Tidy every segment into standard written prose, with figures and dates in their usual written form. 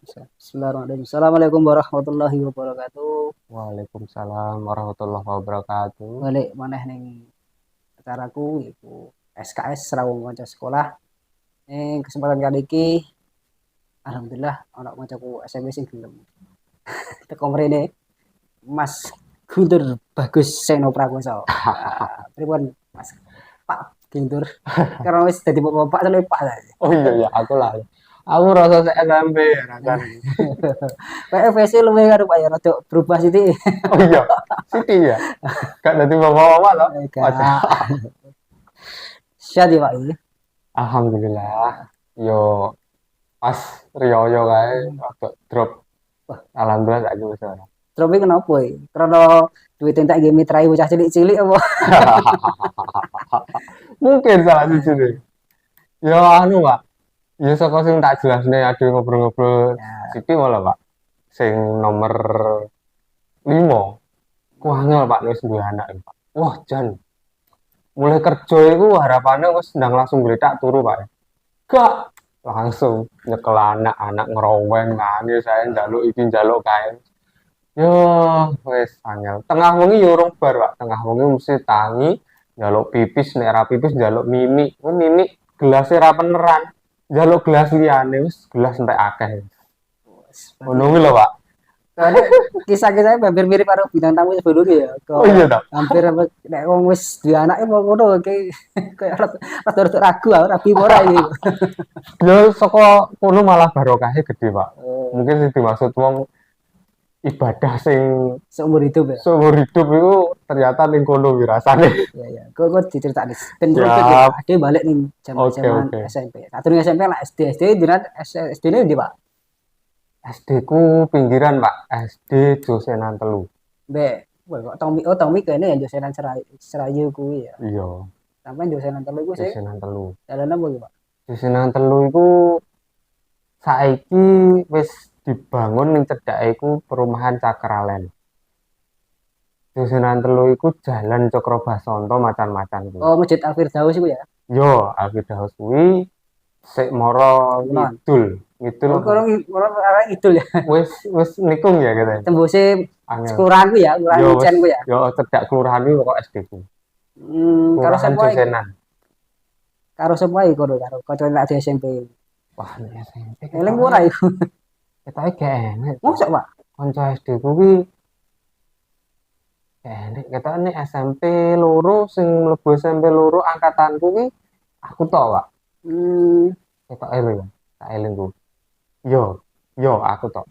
Bismillahirrahmanirrahim. Assalamualaikum warahmatullahi wabarakatuh. Waalaikumsalam warahmatullahi wabarakatuh. Balik maneh ning acaraku yaiku SKS Rawung Kanca Sekolah. Ning kesempatan kali iki alhamdulillah ana kancaku SMP sing gelem teko mrene Mas Guntur Bagus Seno Prakoso. Pripun Mas? Pak Guntur. Karena wis dadi bapak sampe Pak saya. Oh iya ya, aku lah. Aku rasa saya SMP kan. Kayak VC luwih karo Pak ya rada berubah sithik. Oh iya, Siti ya. Gak nanti bawa-bawa loh. Waduh. Gak. Syadi Pak iki. Alhamdulillah. Yo pas Rioyo kae agak drop. Wah, Alhamdulillah gak gitu sana. Tropi kenapa ya? Karena duit entek nggih mitrai bocah cilik-cilik apa? Mungkin salah siji deh. Yo anu Pak. Ya saka sing tak jelasne ade ngobrol-ngobrol Ya, Siti malah Pak. Sing nomor 5. Ku angel Pak wis duwe anak Pak. Wah, jan. Mulai kerja itu harapannya wis ndang langsung gletak turu Pak. Gak langsung nyekel anak-anak ngeroweng nangis saya njaluk iki njaluk kae. Yo wis angel. Tengah wengi yo urung bar Pak. Tengah wengi mesti tangi njaluk pipis nek ra pipis njaluk mimi. Ku mimi gelasnya ra peneran. Njaluk gelas liyane wis gelas entek akeh. Ngono kuwi lho Pak. soalnya kisah-kisahnya hampir mirip karo bintang tamu sebelumnya ya. Oh iya tok. Hampir apa nek wong wis duwe anake mau ngono kayak rada ragu aku rabi ora iki. Yo saka kono malah barokahnya gede Pak. Oh, Mungkin sing dimaksud wong ibadah sing seumur hidup ya. seumur hidup itu ternyata ning kono wirasane. Ya ya. Kok diceritakne. Ben terus Siap. ade balik ning Oke zaman-zaman oke. SMP. Satu ning SMP lah SD jenengan SD-ne ndi, Pak? SD ku pinggiran Pak. SD Josenan telu. Mbek, wah kok Tommy kene ya Josenan Serayu kuwi ya. Iya, Sampeyan Josenan telu iku sih Josenan telu. dalan apa iki, Pak? Josenan telu iku saiki wis dibangun ning cedhake iku perumahan Cakralen. Josenan telu iku jalan Cokrobasanto macan-macan kuwi. Oh, Masjid Al Firdaus iku ya. Yo, Alfidahus kuwi sik mara Kulon. ngidul. Ngidul Oh, apa? orang arah idul ya. Wis nikung ya kita. Tembuse Angel. kelurahan ku ya, kelurahan Yo Micen wis ku ya. yo cedhak kelurahan iki kok SD ku. Karo Kelurahan sapa iki? Josenan. Karo sapa iki karo kanca tak di SMP. Wah, nek SMP Eling ora iku. ketoke gak enak. Mosok, Pak? Kanca SD ku ki gak enak. Ketoke nek SMP loro sing mlebu SMP loro angkatanku ki aku tok, Pak. Hmm, Ketoke lho ya. Tak elingku. Yo, yo aku tok.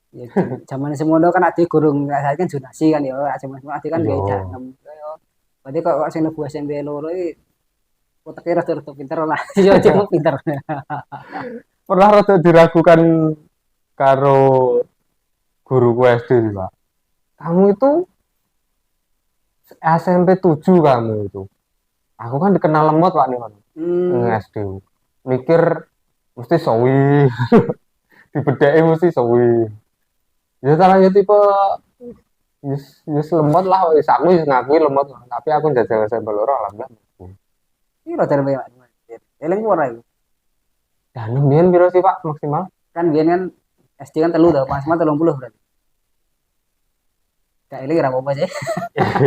ya zaman semono kan ade gurung saya kan zonasi kan ya, zaman semono ade kan Yo. gak janem. Yo. Berarti kok sing mlebu SMP loro iki uteke rada-rada pinter lah. Yo cuma pinter. Pernah rada diragukan karo guruku SD sih, Pak. Kamu itu SMP 7 kamu itu. Aku kan dikenal lemot Pak nih, Pak. Hmm, SD. Mikir mesti sowi. Dibedeki mesti sowi. Ya salah ya tipe yes lemot lah wis aku wis ngakui lemot, tapi aku njajal SMP loro alhamdulillah. iki rada luwih. Eling ora iku. Dan mbiyen piro sih Pak maksimal? Kan biyen kan SD kan telu to, maksimal 30 berarti. Gak eling ora apa-apa sih.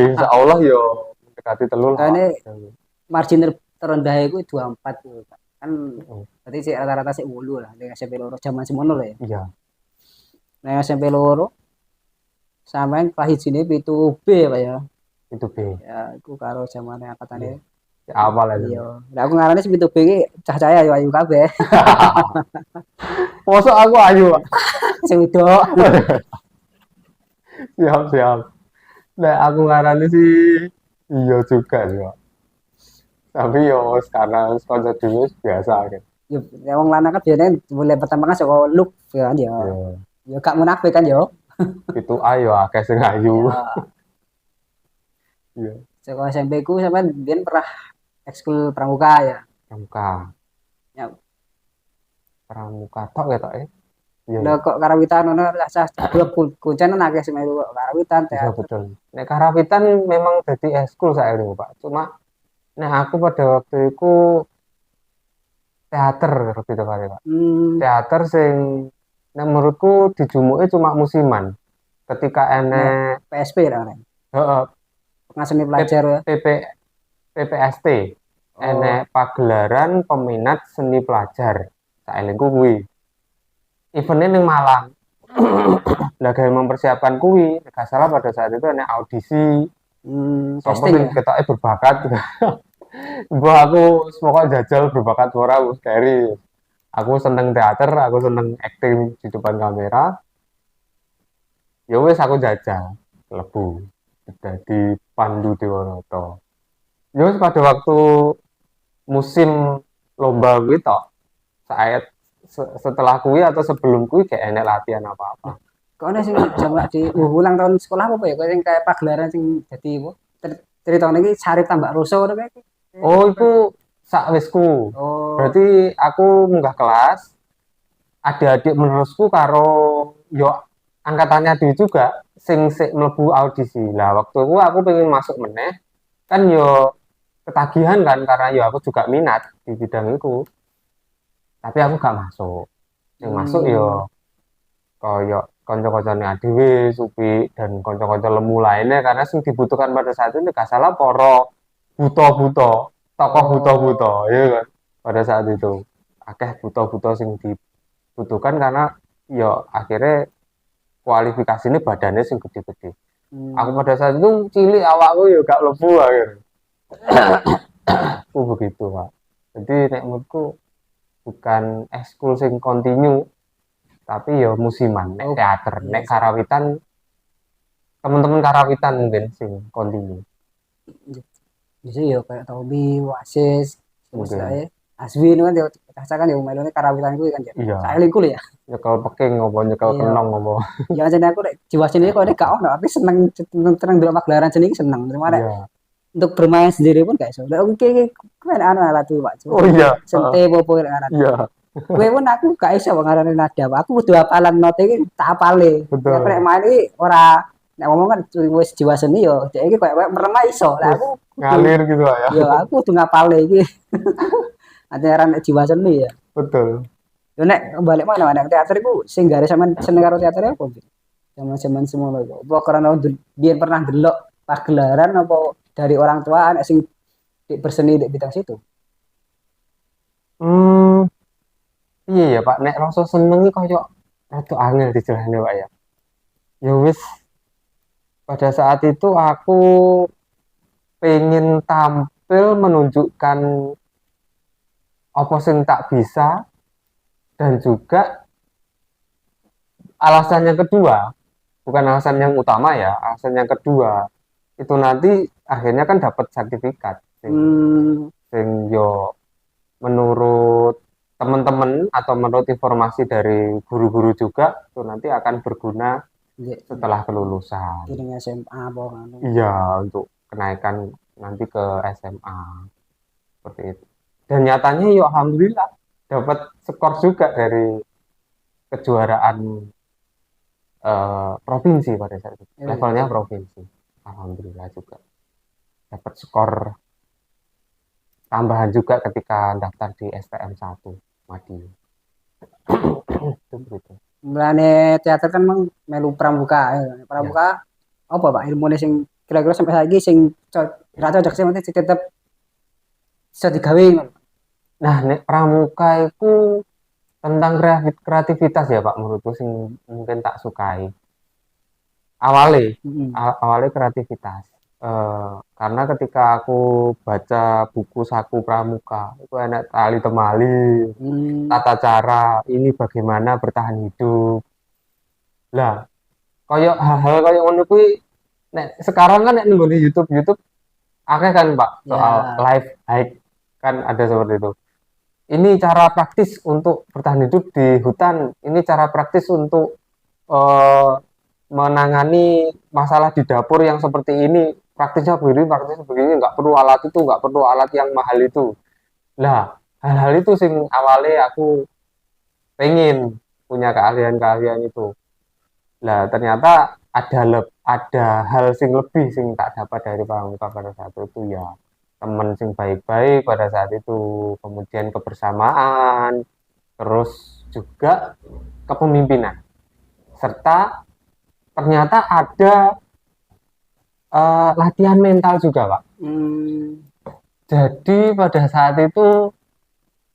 Insya Allah yo mendekati telu lah. Pak. Soalnya margin terendah itu 24 gitu, Pak. Kan Oh, berarti sih rata-rata sih 8 lah di SMP loro zaman semono lho ya. iya. Nah SMP loro sampean kelas ini P2B Pak ya. Itu B. Ya iku karo zamane angkatane. Ya, apa lah itu. Iya. Lah aku ngarane sih P2B iki cah-cah ayu kabeh. Mosok aku ayu, Pak. Sing wedok. Siap, siap. Nah, aku ngarani sih iya juga sih, Pak. Tapi yo karena kanca dhewe biasa kan. Ya wong lanang kan biasanya mulai pertama kan saka look ya kan ya. Yo, Ya gak munafik kan ya. itu ayo akeh sing ayu. Ya. Iya, Saka SMP ku sampean biyen pernah ekskul pramuka ya. pramuka. Ya, Pramuka tok ya tok ya. Iya, udah kok karawitan ngono rasa blok kuncen akeh sing melu kok karawitan iya teater. betul. Nek karawitan memang jadi eskul saya dulu, Pak. Cuma nek aku pada waktu itu teater lebih tepatnya Pak. Hmm, Teater sing nek menurutku dijumuke cuma musiman. Ketika nek enek PSP kan. heeh, Ngaseni P- pelajar ya. PP PPST Oh, enek pagelaran peminat seni pelajar saelengku kuwi eventnya ning Malang. Lah gawe mempersiapkan kuwi gak salah pada saat itu enek audisi sapa casting sing ya. ketoke berbakat. Gua aku pokoknya jajal berbakat suara wis dari aku seneng teater, aku seneng acting di depan kamera. Ya wis aku jajal lebu dadi Pandu Dewanata. Ya wis pada waktu musim lomba kuwi tok saat setelah kuwi atau sebelum kuwi gak enek latihan apa-apa. Kok ana sing jam di ulang tahun sekolah apa ya? Kok sing kayak pagelaran sing dadi apa? Ceritane iki Sarip Tambak Roso ngono kae. Oh, itu sakwisku. Oh, Berarti aku munggah kelas, adik-adik menerusku karo yo angkatannya dia juga sing sik mlebu audisi. Lah waktu itu aku pengen masuk meneh, kan yo ketagihan kan karena yo aku juga minat di bidang itu. Tapi aku gak masuk. Yang masuk yo hmm, koyo kanca-kancane dhewe, Supi dan kanca-kanca lemu lainnya karena sing dibutuhkan pada saat itu gak salah poro buto-buto, tokoh oh, buto-buto, ya kan? Pada saat itu akeh buto-buto sing dibutuhkan karena yo akhirnya kualifikasi ini badannya sing gede-gede. Aku hmm, pada saat itu cilik awakku yo gak lebu akhirnya. Aku begitu, Pak. Jadi nek menurutku bukan ekskul sing kontinu tapi ya musiman nek oh, teater iya nek sih. karawitan teman-teman karawitan mungkin sing kontinu Bisa ya kayak Tommy, Oasis, terus mungkin saya Aswin kan ya kaca kan ya melone karawitan kuwi kan ya. iya Saeling kuwi ya. nyekel peking apa nyekel Iya. kenong apa Jangan jadi aku nek jiwa seni kok nek gak ono, tapi seneng seneng seneng delok pagelaran seni iki seneng. Cuma nek iya untuk bermain sendiri pun gak iso. Lah oke kuen anu alat tuh Pak. Coba oh iya sente popo alat. iya Kue pun aku gak iso kok ngarani nada. Aku kudu hafalan note iki tak hafale. Jadi aku nek betul main iki ora nek ngomong kan wis jiwa seni yo. Dek iki koyo merema iso. Lah terus aku kudu ngalir gitu lah ya yo aku kudu ngapale iki. Ajaran jiwa seni ya. betul Yo nek balik mana nek teater iku sing gare sampean seneng karo teater apa? Zaman-zaman semono iku. Apa karena biyen pernah delok pagelaran apa dari orang tua nek sing berseni di bidang situ? hmm iya ya Pak nek rasa seneng iki koyo rada angel dijelehne Pak ya ya wis pada saat itu aku pengen tampil menunjukkan apa sing tak bisa dan juga alasan yang kedua, bukan alasan yang utama ya, alasan yang kedua itu nanti akhirnya kan dapat sertifikat sing, Hmm, sing yo menurut teman-teman atau menurut informasi dari guru-guru juga itu nanti akan berguna nggih, setelah kelulusan. kiring SMA apa ngono. Iya, untuk kenaikan nanti ke SMA seperti itu. Dan nyatanya yo alhamdulillah dapat skor juga dari kejuaraan provinsi pada saat itu. Iya, iya. Levelnya provinsi. Alhamdulillah juga dapat skor tambahan juga ketika daftar di STM 1 Madiun. Itu begitu. Mulane teater kan memang melu pramuka. Ya. Pramuka apa Pak ilmune sing kira-kira sampai saiki sing ra cocok sih mesti tetep bisa digawe ngono. Nah, nek pramuka itu tentang kreativitas ya Pak menurutku sing mungkin tak sukai. Awalnya, Heeh. awalnya kreativitas. Karena ketika aku baca buku Saku Pramuka, itu enak tali temali, Hmm, tata cara ini bagaimana bertahan hidup. Lah, koyo hal-hal koyo ngono kuwi nek sekarang kan nek nggone YouTube YouTube akeh kan Pak soal ya. life hack kan ada seperti itu. Ini cara praktis untuk bertahan hidup di hutan, ini cara praktis untuk eh, menangani masalah di dapur yang seperti ini. Praktisnya begini, nggak perlu alat itu, nggak perlu alat yang mahal itu. Lah, hal-hal itu sing awalnya aku pengen punya keahlian-keahlian itu. Lah ternyata ada hal sing lebih sing tak dapat dari pramuka pada saat itu ya teman sing baik-baik pada saat itu, kemudian kebersamaan, terus juga kepemimpinan, serta ternyata ada latihan mental juga, Pak. Hmm. Jadi pada saat itu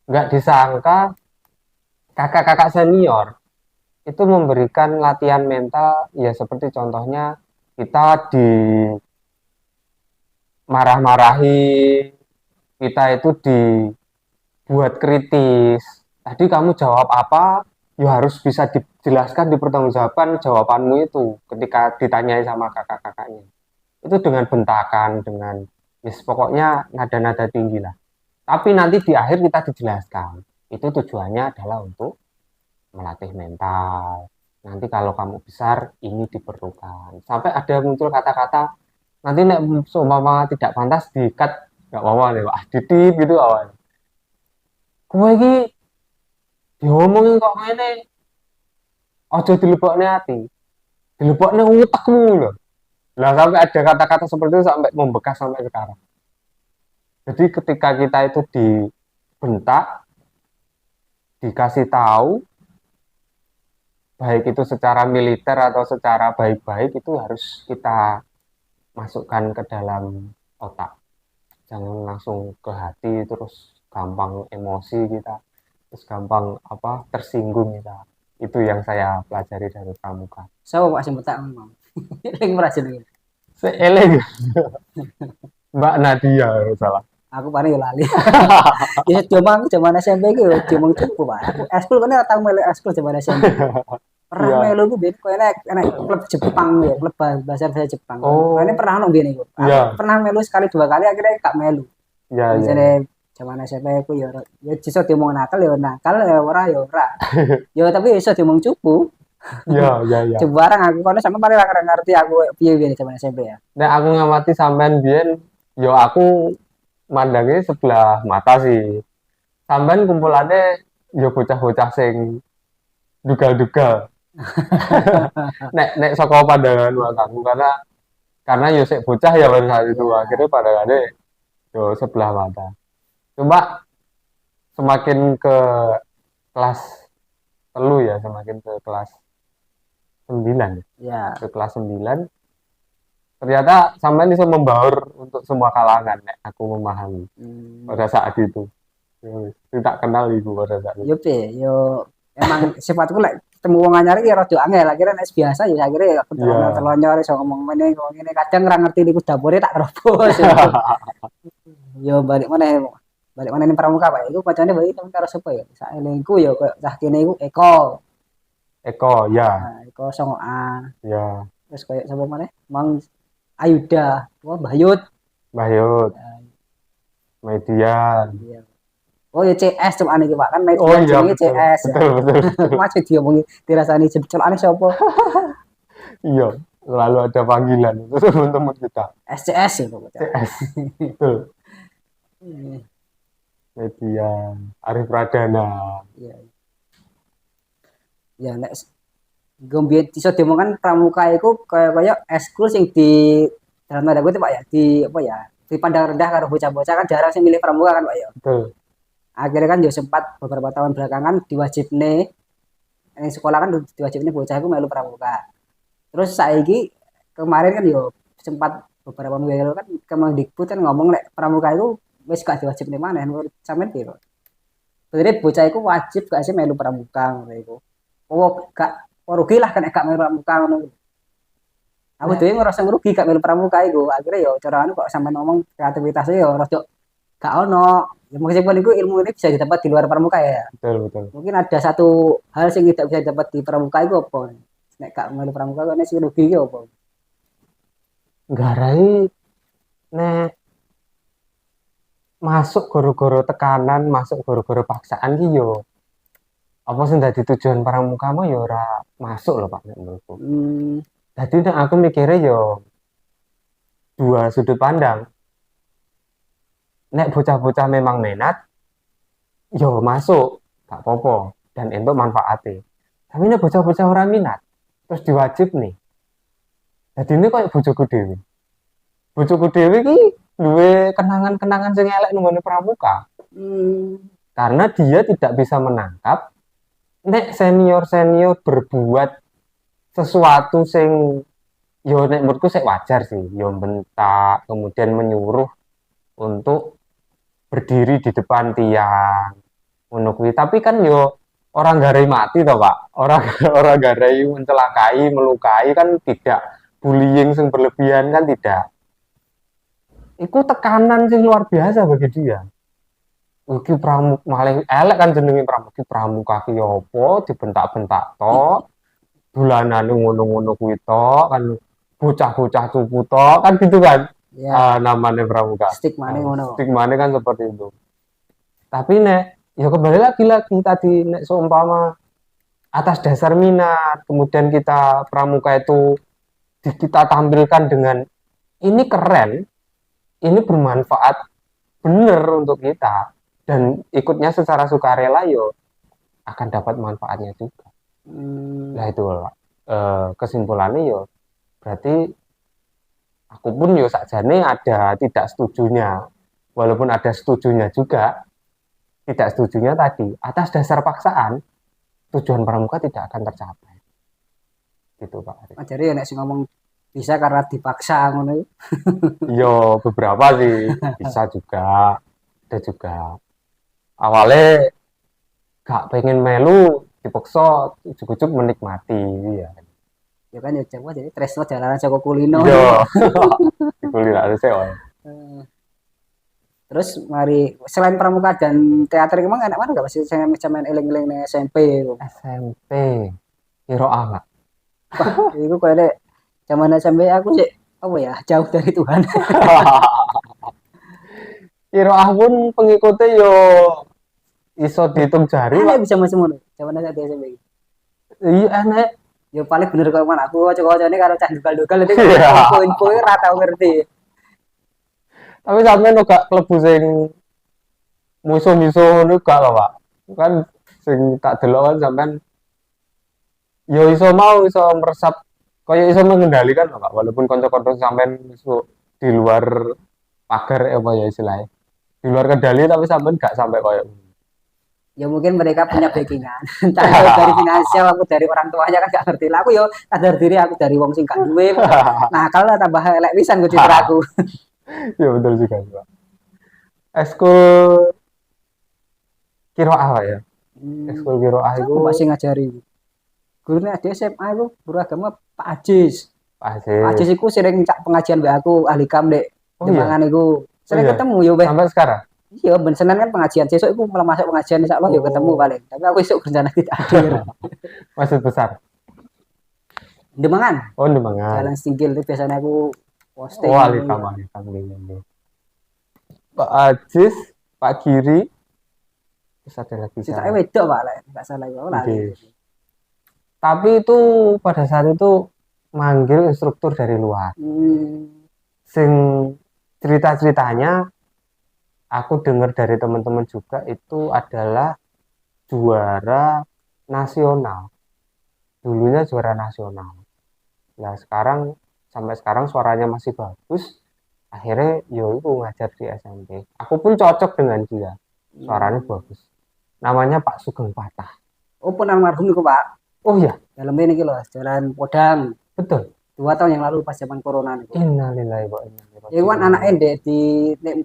nggak disangka kakak-kakak senior itu memberikan latihan mental, ya seperti contohnya kita dimarah-marahi, kita itu dibuat kritis. Tadi kamu jawab apa, ya harus bisa dijelaskan, dipertanggungjawabkan jawabanmu itu ketika ditanyai sama kakak-kakaknya. Itu dengan bentakan, dengan yes, pokoknya nada-nada tinggi lah. Tapi nanti di akhir kita dijelaskan. Itu tujuannya adalah untuk melatih mental. Nanti kalau kamu besar, ini diperlukan. Sampai ada muncul kata-kata, nanti nek seumpama tidak pantas di-cut, nggak apa-apa nih, Pak. Ditit gitu awalnya. Kowe iki diomongin kok ngene, aja dilebokne ati. Dilebokne utekmu lho. Nah, sampai ada kata-kata seperti itu sampai membekas sampai sekarang. Jadi ketika kita itu dibentak, dikasih tahu, baik itu secara militer atau secara baik-baik, itu harus kita masukkan ke dalam otak. Jangan langsung ke hati, terus gampang emosi kita, terus gampang tersinggung kita. Itu yang saya pelajari dari pramuka. So Pak sing betak ngomong. Lagi merasa lagi. Seeleng Mbak Nadia salah. Aku paling yo lali. Ya cuma aku zaman SMP ki yo cuma cukup Pak. Aku eskul kan ora tau melu eskul zaman SMP. Pernah Iya. melu ku ben koyo enek klub Jepang ya, klub bahasa Jepang. Oh. Ini pernah ono biyen iku. Aku Iya. pernah melu sekali dua kali akhirnya gak melu. Iya, iya. Jadi zaman SMP aku yo iso diomong nakal ya ora ya ora. Yo tapi iso diomong cupu. Iya, iya, iya. Coba barang aku kono sampe paling ora ngerti aku piye biyen zaman SMP ya. Nah, aku ngamati sampean biyen, yo aku mandangnya sebelah mata sih. Sampean kumpulannya yo bocah-bocah sing dugal-dugal. nek saka pandangan aku karena yo sik bocah ya pada saat itu Iya. akhirnya pandangannya yo sebelah mata. Cuma semakin ke kelas telu ya, semakin ke kelas 9 Ya. ke kelas 9 ternyata sampean bisa membaur untuk semua kalangan nek aku memahami pada saat itu. Yo, tidak kenal ibu pada saat itu. Yo pe, yo emang sifatku lek ketemu wong anyar iki rada angel, akhirnya nek biasa ya akhirnya aku Iya. telonyor iso ngomong ngene kok ngene kadang ora ngerti niku dapure tak terobos. Yo balik mana ning pramuka Pak. Iku pancane bae temen karo sapa ya? Saelengku yo koyo cah kene iku Eko. Eko, ya, Nah, Eko Songoa. ya, Terus koyo sapa maneh? Mang Ayuda, wah Bayut. Mbah Yud, Median. Iya. Oh ya CS cuma iki Pak kan Oh media iya, jenenge betul, CS. betul, betul. Masih diomongi dirasani jencolane sapa? Iya, selalu ada panggilan itu teman-teman kita. SCS ya pokoknya. CS, betul. Median, Arif Pradana. Iya. Ya nek Gombie iso diomongkan pramuka iku kaya eskul sing di dalam tanda kutip Pak ya, di apa ya, dipandang rendah karo bocah-bocah kan jarang sing milih pramuka kan Pak ya. Betul. Akhirnya kan yo sempat beberapa tahun belakangan diwajibne ning sekolah kan diwajibne bocah iku melu pramuka. Terus saiki kemarin kan yo sempat beberapa minggu lalu kan Kemendikbud kan ngomong nek pramuka itu wis gak diwajibne maneh menurut sampean piye Pak? Sebenarnya bocah iku wajib gak sih melu pramuka ngono iku. Oh gak rugi lah kan gak melu pramuka ngono. Aku dhewe ngerasa rugi gak melu pramuka iku. Akhirnya yo cara anu kok sampean ngomong kreativitasnya yo rada gak ono. Ya meskipun itu ilmu ini bisa didapat di luar pramuka ya. Betul, betul. Mungkin ada satu hal yang tidak bisa didapat di pramuka itu apa? Nek gak melu pramuka kok nek sing rugi iki apa? Garai nek masuk goro-goro tekanan, masuk goro-goro paksaan ki yo apa sing dadi tujuan pramuka mah yo ora masuk loh Pak nek menurutku. Jadi nek aku mikirnya yo dua sudut pandang. Nek bocah-bocah memang minat, yo masuk, gak apa-apa, dan entuk manfaatnya. Tapi nek bocah-bocah orang minat, terus diwajib nih. Jadi ini kayak bojoku dewi. Bojoku dewi ki duwe kenangan-kenangan sing elek nang pramuka. Hmm. Karena dia tidak bisa menangkap nek senior-senior berbuat sesuatu sing yo nek menurutku sik wajar sih, yo bentak, kemudian menyuruh untuk berdiri di depan tiang ngono kuwi. Tapi kan yo orang garai mati toh, Pak. Orang orang garai mencelakai, melukai kan tidak, bullying yang berlebihan kan tidak. Itu tekanan sing luar biasa bagi dia. Iki pramuk malah elek kan jenenge pramuk, iki pramuka ki apa dibentak-bentak tok, dolanane ngono-ngono kuwi tok kan, bocah-bocah cupu tok kan gitu kan. Ya, Namanya pramuka. stigmane ngono. Stigmanya kan seperti itu. Tapi nek ya kembali lagi tadi nek seumpama atas dasar minat, kemudian kita pramuka itu kita tampilkan dengan ini keren, ini bermanfaat bener untuk kita dan ikutnya secara sukarela yo akan dapat manfaatnya juga. Nah itu kesimpulannya yo berarti aku pun yo sakjane ada tidak setujunya, walaupun ada setujunya juga, tidak setujunya tadi atas dasar paksaan tujuan pramuka tidak akan tercapai gitu Pak Arif. Jadi nek sing ngomong bisa karena dipaksa ngono. Yo beberapa sih bisa juga, ada juga awalnya gak pengen melu dipaksa ujuk-ujuk menikmati ya. Ya kan ya coba jadi tresno jalanan Joko Kulino. Yo kulino ada sewa. Terus mari selain pramuka dan teater emang enak mana gak masih main eling-eling ning SMP itu. SMP kira amat. Itu kayak zaman SMP aku sih apa ya jauh dari Tuhan. Kira pun pengikutnya yo iso dihitung jari Lah Pak. bisa masih ngono. Zaman SMP. Iya aneh. Ya paling bener kok mana aku kocok-kocokne karo cah dugal-dugal itu Iya. info-info ora tau ngerti. Tapi sampean gak klebu sing musuh-musuh ngono gak lho Pak. Kan sing tak delok kan sampean yo iso meresap kaya iso mengendalikan lho Pak, walaupun kanca-kanca sampean di luar pagar apa ya istilahnya. Di luar kendali tapi sampean gak sampai kaya Ya mungkin mereka punya backingan. Entah itu dari finansial aku dari orang tuanya kan gak ngerti. Lah aku yo sadar diri aku dari wong sing gak duwe. Nah, kalau tambah elek pisan gue citra aku. ya betul juga Pak. Ekskul kiroah ya. Ekskul kiroah itu Aku masih ngajari. Gurunya di SMA itu guru agama Pak Ajis. Pak Ajis pasti. itu sering cak pengajian mbak aku ahli kam dek. Oh iya. Demangan itu sering iya. ketemu yo be. Sampai sekarang. Iya, ben Senin kan pengajian. Sesuk iku malah masuk pengajian insyaallah yo ketemu paling. Tapi aku esuk rencana tidak hadir. Masih besar. Demangan. Oh, Demangan. Jalan Singkil itu biasanya aku posting. Oh, alikam ini. Pak Ajis, Pak Giri, terus ada lagi Citake wedok Pak lek enggak salah yo lali. Tapi itu pada saat itu manggil instruktur dari luar. Sing cerita-ceritanya aku dengar dari teman-teman juga itu adalah juara nasional. Dulunya juara nasional. Nah, sampai sekarang suaranya masih bagus. Akhirnya yo itu ngajar di SMP. Aku pun cocok dengan dia. Suaranya bagus. Namanya Pak Sugeng Patah. Oh, pun almarhum itu Pak. Oh iya, dalam ini loh, Jalan Podang. betul. 2 tahun yang lalu pas zaman corona niku. Innalillahi wa inna ilaihi raji'un. Ya kan anak endek di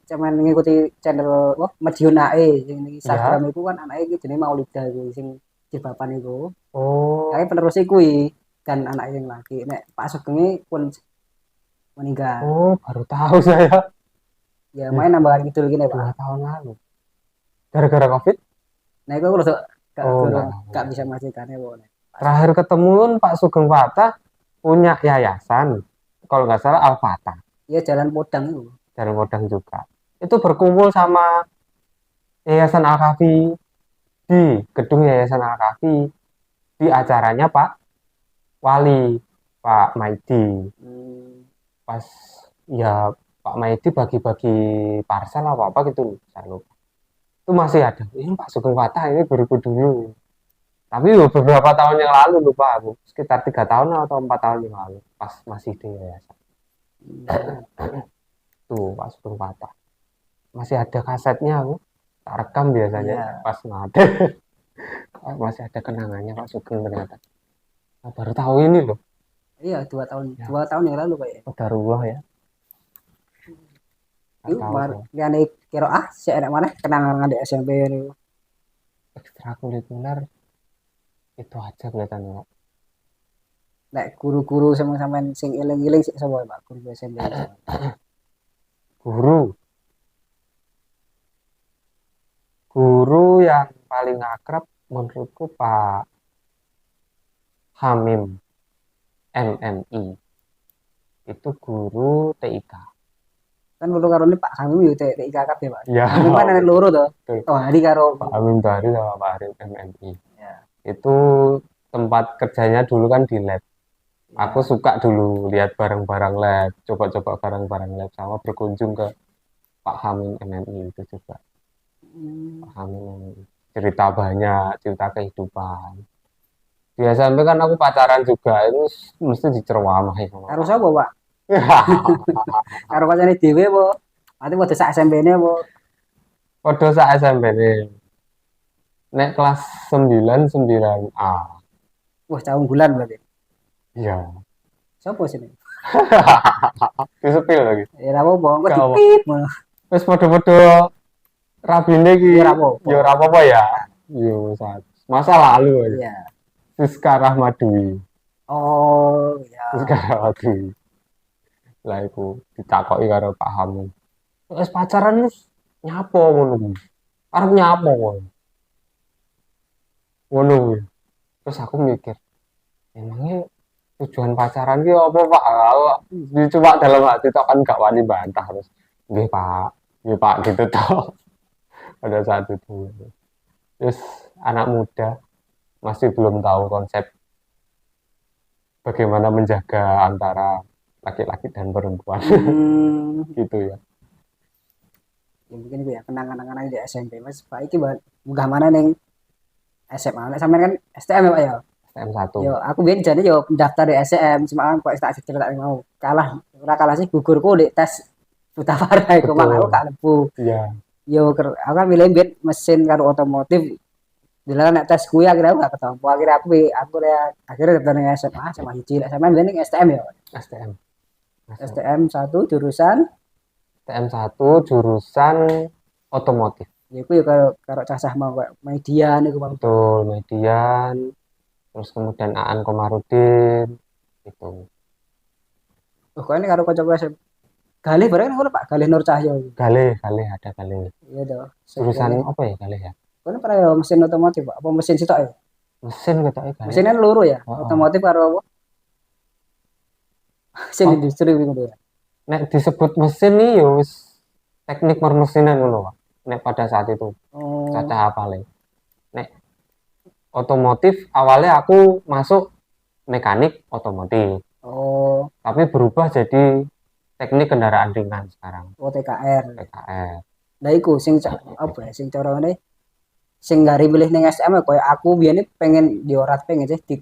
zaman ngikuti channel Madiun AE sing Instagram itu kan anak iki jenenge Maulida iku sing jilbaban iku. Oh. Kayak penerus kuwi dan anak yang lagi nek Pak Sugeng pun meninggal. Oh, baru tahu saya. Ya main nambahan gitu gini 2 Pak. tahun lalu. Gara-gara Covid? Nah itu aku gak bisa memastikannya boleh. Terakhir ketemu kan Pak Sugeng Patah punya yayasan, kalau nggak salah Al-Fatah. Iya Jalan Podang itu. Jalan Podang juga. Itu berkumpul sama Yayasan Al-Kafi di gedung Yayasan Al-Kafi di acaranya Pak Wali, Pak Maidi. Pas ya Pak Maidi bagi-bagi parsel apa gitu, saya lupa. Itu masih ada. Ini Pak Sugeng Patah ini baru dulu. Tapi beberapa tahun yang lalu lupa aku, sekitar 3 tahun atau 4 tahun yang lalu pas masih di yayasan. Tuh Pak Sugeng patah. Masih ada kasetnya aku. Tak rekam biasanya Iya, pas mati. Masih ada kenangannya Pak Sugeng ternyata. Nah, baru tahu ini loh. iya Ya, 2 tahun yang lalu kayak. qadarullah ya. Nggak Yuk, tahu mar saya. liane kira si enak mana kenangan di SMP ini. Ekstrakurikuler itu aja kelihatannya Pak. Nek guru-guru sama sampean sing eling-eling sik sapa Pak guru SMP sama. Guru. Guru yang paling akrab menurutku Pak Hamim MMI. Itu guru TIK. Kan loro karo ini Pak Hamim yo TK kabeh Pak. Ya, Hamim kan ada loro to. betul. Oh, hari karo Pak Hamim Tari sama Pak Arif MMI. ya. Itu tempat kerjanya dulu kan di lab. Aku Ya. suka dulu lihat barang-barang lab, coba-coba barang-barang lab sama berkunjung ke Pak Hamim MMI itu juga. Hmm, Pak Hamim MMI. Cerita banyak, cerita kehidupan. Di SMP kan aku pacaran juga, itu mesti dicerwamahi sama karo Pak. sapa Pak? Karo kancane dhewe apa? Ate padha sak SMP-ne apa? Padha sak SMP nih. Nek kelas 9 9A. Wah, caung bulan berarti. Iya. Sopo sini? Disepil lagi. Ya ora apa-apa, kok Gak apa. dipip ngono. Wis padha-padha rabine ki Ya ora apa-apa. ya ora apa-apa ya. Yo masa lalu aja. Iya. Siska Rahmadwi. Oh, ya. Siska Rahmadwi. Lah iku ditakoki karo Pak Hamim. Wis pacaran wis nyapo ngono kuwi. Arep nyapo ngono. Ngono kuwi. Terus aku mikir, emangnya tujuan pacaran ki apa Pak? Cuma dalam hati tok kan gak wani bantah terus. Nggih Pak gitu toh. Pada saat itu. Terus anak muda masih belum tahu konsep bagaimana menjaga antara laki-laki dan perempuan gitu ya. Ya mungkin itu ya kenangan-kenangan di SMP Mas. Pak iki munggah mana ning SMA. Nek sampean kan STM ya Pak ya. STM 1. Yo aku biyen jane yo daftar di STM, cuma kok tak cerita mau. Kalah, ora kalah sih gugurku di tes Buta Farah iku malah aku Betul. gak lebu. Iya. Yo aku kan milih biyen mesin karo otomotif. Dilarang nek tes kuwi akhirnya aku gak ketompo. Akhirnya daftar ning SMA sama hiji. Lek sampean biyen ning STM ya. STM. STM 1 jurusan STM 1 jurusan otomotif. ya iku ya karo cacah mau kayak media niku Bang. Betul, median. Terus kemudian Aan Komarudin gitu. Oh, kok ini karo kanca SMP. Galih bareng ngono Pak, Galih Nur Cahyo. Galih ada Galih. Iya toh. Jurusan apa ya Galih ya? Kono pernah ya mesin otomotif Pak, apa mesin sitok ya? Mesin ketoknya Galih. Mesinnya loro ya, Oh, otomotif karo apa? Mesin oh. industri gitu ya. Nek disebut mesin nih ya wis teknik permesinan ngono Pak. Nek pada saat itu Oh, caca apale. Nek otomotif awalnya aku masuk mekanik otomotif, oh, tapi berubah jadi teknik kendaraan ringan sekarang, OTKR. PKR. Lah iku sing apa ya, sing cara ngene sing gari milih ning SM ya koyo aku biyen pengen diorat pengen sih di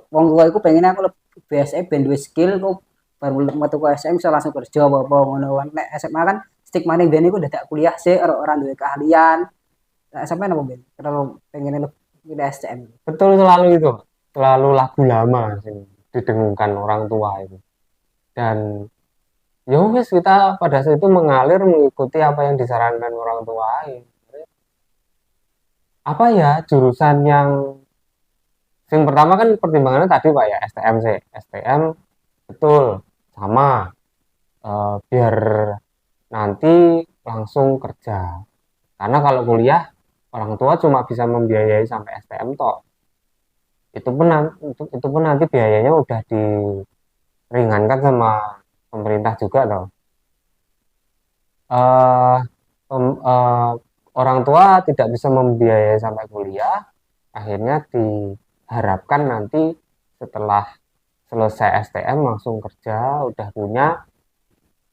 wong tua iku pengen aku BSE ben duwe skill kok baru metu ke SM iso langsung kerja apa ngono kan. Nek SMA kan stigma ning biyen iku dadak kuliah sih ora duwe keahlian. Nek sampean apa ben? Terlalu pengen milih STM. Betul selalu itu, selalu lagu lama sih didengungkan orang tua itu. Dan ya wis kita pada saat itu mengalir mengikuti apa yang disarankan orang tua. Apa ya jurusan yang pertama kan pertimbangannya tadi Pak ya STM sih. STM betul sama biar nanti langsung kerja. Karena kalau kuliah orang tua cuma bisa membiayai sampai STM toh. Itu pun nanti biayanya udah diringankan sama pemerintah juga toh. Eh orang tua tidak bisa membiayai sampai kuliah, akhirnya diharapkan nanti setelah selesai STM langsung kerja, udah punya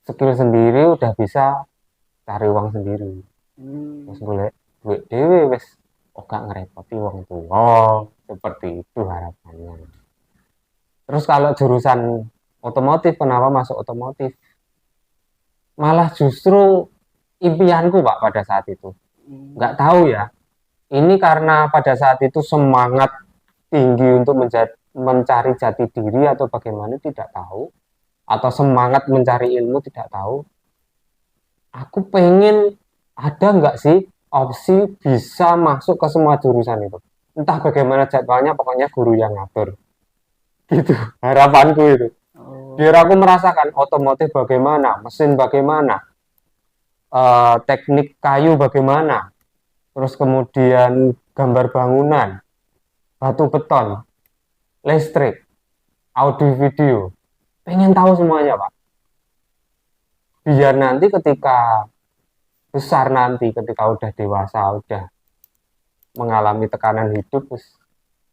skill sendiri, udah bisa cari uang sendiri. Terus boleh duit dewe wes gak ngerepoti wong tua, seperti itu harapannya. Terus kalau jurusan otomotif, kenapa masuk otomotif? Malah justru impianku Pak pada saat itu. Nggak tahu ya, ini karena pada saat itu semangat tinggi untuk mencari jati diri atau bagaimana tidak tahu, atau semangat mencari ilmu tidak tahu. Aku pengen ada nggak sih opsi bisa masuk ke semua jurusan itu. Entah bagaimana jadwalnya, pokoknya guru yang ngatur. Gitu, harapanku itu. Oh, Biar aku merasakan otomotif bagaimana, mesin bagaimana, teknik kayu bagaimana, terus kemudian gambar bangunan, batu beton, listrik, audio video. Pengen tahu semuanya, Pak. Biar nanti ketika besar nanti, ketika udah dewasa, udah mengalami tekanan hidup,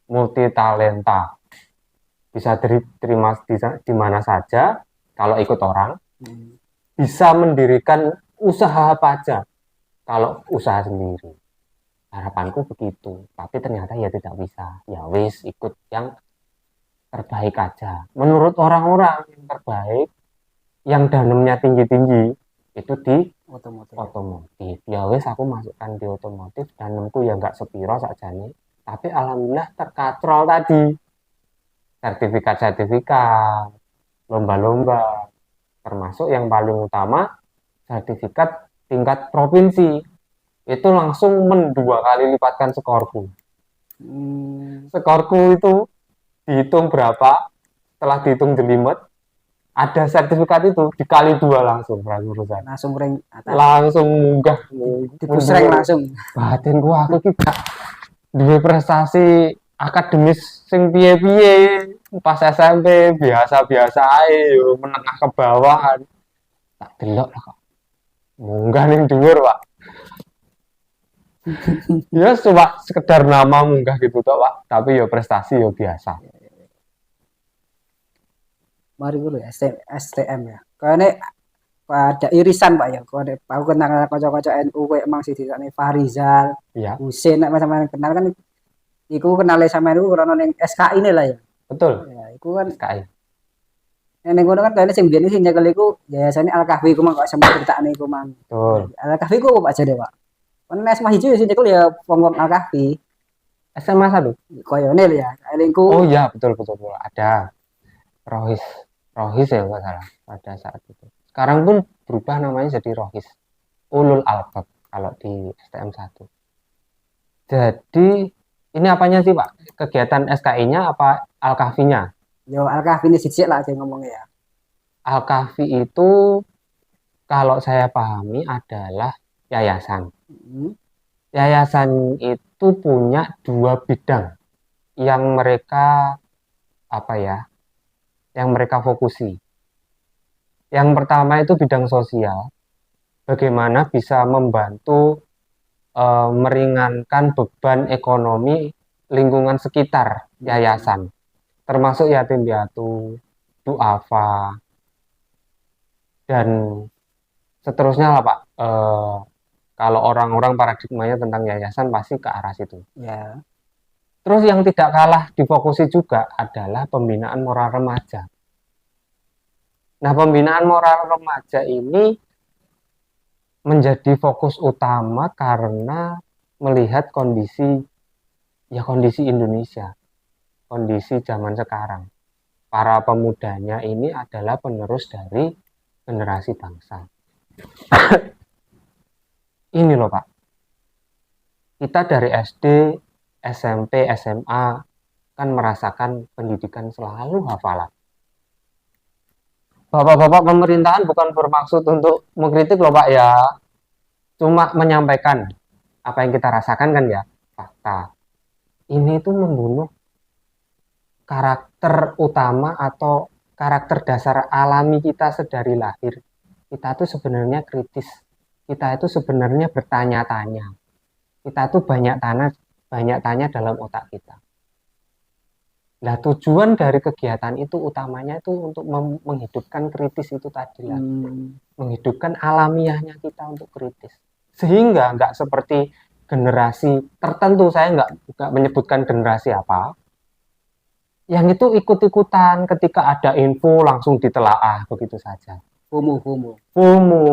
multi talenta, bisa diterima di mana saja, kalau ikut orang, hmm. bisa mendirikan usaha apa aja, kalau usaha sendiri. Harapanku begitu, tapi ternyata ya tidak bisa. Ya wis, ikut yang terbaik aja. Menurut orang-orang yang terbaik, yang danemnya tinggi-tinggi, itu di Otomotif. otomotif. Ya wis, aku masukkan di otomotif, danemku ya nggak sepiro sakjane. Tapi alhamdulillah terkatrol tadi. Sertifikat-sertifikat, lomba-lomba, termasuk yang paling utama, sertifikat tingkat provinsi. Itu langsung mendua kali lipatkan skorku. Hmm. Skorku itu dihitung berapa, setelah dihitung jelimet, ada sertifikat itu dikali dua langsung urusan. Langsung ring atas. Langsung munggah, Dipusreng langsung. batinku aku kita duwe prestasi akademis sing piye-piye pas SMP biasa-biasa ae yo menengah ke bawahan. Tak delok lah kok. Munggah ning dhuwur, Pak. Ya cuma sekedar nama munggah gitu toh, Pak. Tapi yo prestasi yo biasa. Mari dulu ya, STM ya. Karena ada irisan Pak ya. Kalau aku kenal kocok-kocok NU kayak emang sih disane Farizal, Iya, Husin nek sama kenal kan iku kenal sama NU karena ning SKI ini lah ya. betul. Ya, iku kan SKI. ning ngono kan kayaknya sing biyen sing nyekel iku yayasan Al-Kahfi iku mang kok sempat critakne iku mang. Betul. Al-Kahfi iku apa aja deh, Pak? Kan nek masih hijau sing nyekel ya wong Al-Kahfi. SMA 1. Koyone ya. Elingku Oh iya, betul betul betul. Ada Rohis. Rohis ya nggak salah pada saat itu. Sekarang pun berubah namanya jadi Rohis. Ulul Albab kalau di STM 1. Jadi ini apanya sih Pak? Kegiatan SKI-nya apa Al-Kahfi-nya? yo Al-Kahfi ini sithik lah sing ngomongnya ya. Al-Kahfi itu kalau saya pahami adalah yayasan. Hmm. Yayasan itu punya dua bidang yang mereka apa ya? Yang mereka fokusi. Yang pertama itu bidang sosial. Bagaimana bisa membantu meringankan beban ekonomi lingkungan sekitar yayasan, termasuk yatim piatu, duafa, dan seterusnya lah Pak. Kalau orang-orang paradigmanya tentang yayasan pasti ke arah situ. Ya. Terus yang tidak kalah difokusi juga adalah pembinaan moral remaja. Nah, pembinaan moral remaja ini menjadi fokus utama karena melihat kondisi Indonesia, kondisi zaman sekarang. Para pemudanya ini adalah penerus dari generasi bangsa. Ini loh Pak, kita dari SD, SMP, SMA kan merasakan pendidikan selalu hafalan. Bapak-bapak pemerintahan bukan bermaksud untuk mengkritik loh Pak ya, cuma menyampaikan apa yang kita rasakan kan ya, fakta. Ini tuh membunuh karakter utama atau karakter dasar alami kita sedari lahir. Kita tuh sebenarnya kritis. Kita itu sebenarnya bertanya-tanya. Kita tuh banyak tanya dalam otak kita. Nah, tujuan dari kegiatan itu utamanya itu untuk menghidupkan kritis itu tadi lah. Menghidupkan alamiahnya kita untuk kritis. Sehingga nggak seperti generasi tertentu, saya nggak menyebutkan generasi apa, yang itu ikut-ikutan ketika ada info langsung ditelaah begitu saja. FOMO. FOMO,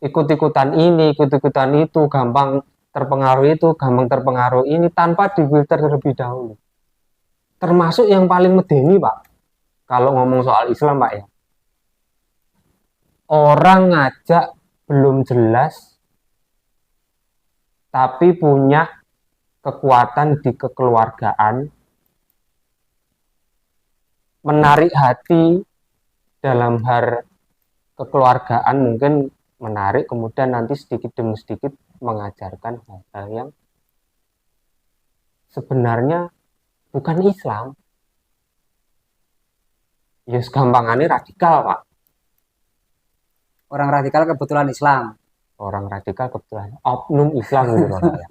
ikut-ikutan ini, ikut-ikutan itu, gampang terpengaruh itu, gampang terpengaruh ini tanpa difilter terlebih dahulu. Termasuk yang paling medeni, Pak. Kalau ngomong soal Islam, Pak ya. Orang ngajak belum jelas tapi punya kekuatan di kekeluargaan, menarik hati dalam hal kekeluargaan, mungkin menarik, kemudian nanti sedikit demi sedikit mengajarkan hal-hal yang sebenarnya bukan Islam. Ya gampangannya radikal, Pak. Orang radikal kebetulan Islam. Orang radikal kebetulan oknum Islam gitu loh, Pak ya.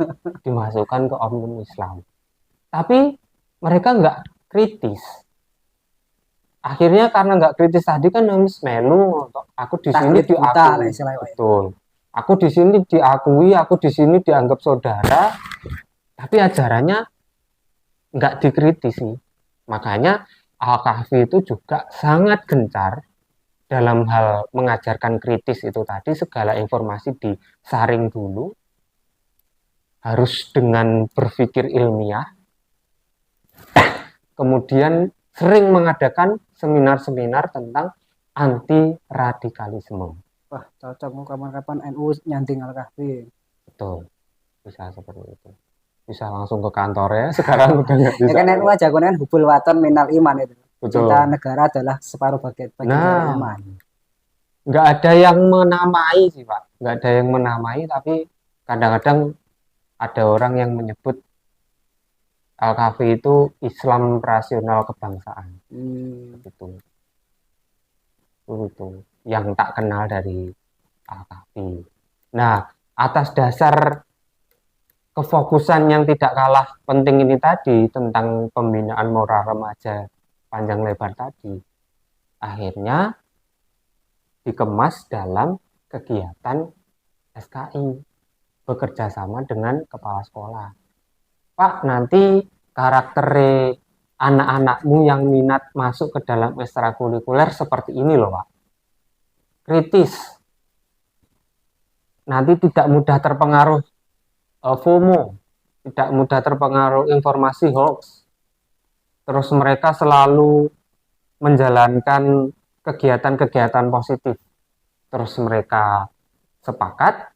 Dimasukkan ke oknum Islam. Tapi mereka nggak kritis. Akhirnya karena nggak kritis tadi kan harus melu. Aku di sini Taklid buta lah diakui. istilahnya, Pak. Betul. Aku di sini diakui, aku di sini dianggap saudara. Tapi ajarannya nggak dikritisi. Makanya Al-Kahfi itu juga sangat gencar dalam hal mengajarkan kritis itu tadi. Segala informasi disaring dulu, harus dengan berpikir ilmiah, kemudian sering mengadakan seminar-seminar tentang anti radikalisme. Wah, cocok mau kapan-kapan NU nyanting Al-Kahfi. Betul, bisa seperti itu. Bisa langsung ke kantor ya, sekarang udah nggak Ya bisa. kan NU aja kan hubul waton minal iman itu. Betul. Cinta negara adalah separuh bagian dari iman. Nggak ada yang menamai sih, Pak. Nggak ada yang menamai, tapi kadang-kadang ada orang yang menyebut Al-Kahfi itu Islam rasional kebangsaan. Itu yang tak kenal dari Al-Kahfi. Nah, atas dasar kefokusan yang tidak kalah penting ini tadi tentang pembinaan moral remaja panjang lebar tadi, akhirnya dikemas dalam kegiatan SKI, bekerja sama dengan kepala sekolah. Pak, nanti karakter anak-anakmu yang minat masuk ke dalam ekstrakurikuler seperti ini loh, Pak. Kritis. Nanti tidak mudah terpengaruh FOMO, tidak mudah terpengaruh informasi hoax. Terus mereka selalu menjalankan kegiatan-kegiatan positif. Terus mereka sepakat,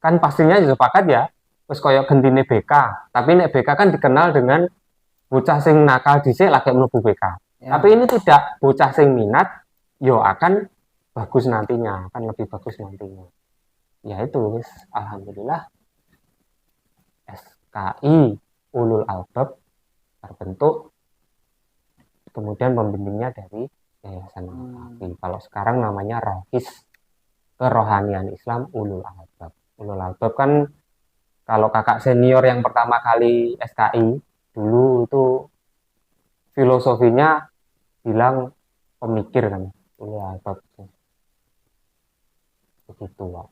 kan pastinya sepakat ya, terus koyok gentine BK. Tapi nek BK kan dikenal dengan bocah sing nakal dhisik lagi mlebu BK. Ya. Tapi ini tidak, bocah sing minat yo akan bagus nantinya, akan lebih bagus nantinya. Ya itu wis, alhamdulillah SKI Ulul Albab terbentuk, kemudian pembimbingnya dari Yayasan Al-Kahfi. Kalau sekarang namanya Rohis, Kerohanian Islam Ulul Albab. Ulul Albab kan kalau kakak senior yang pertama kali SKI dulu itu filosofinya bilang pemikir kan, Ulul Albab. Begitu, Pak.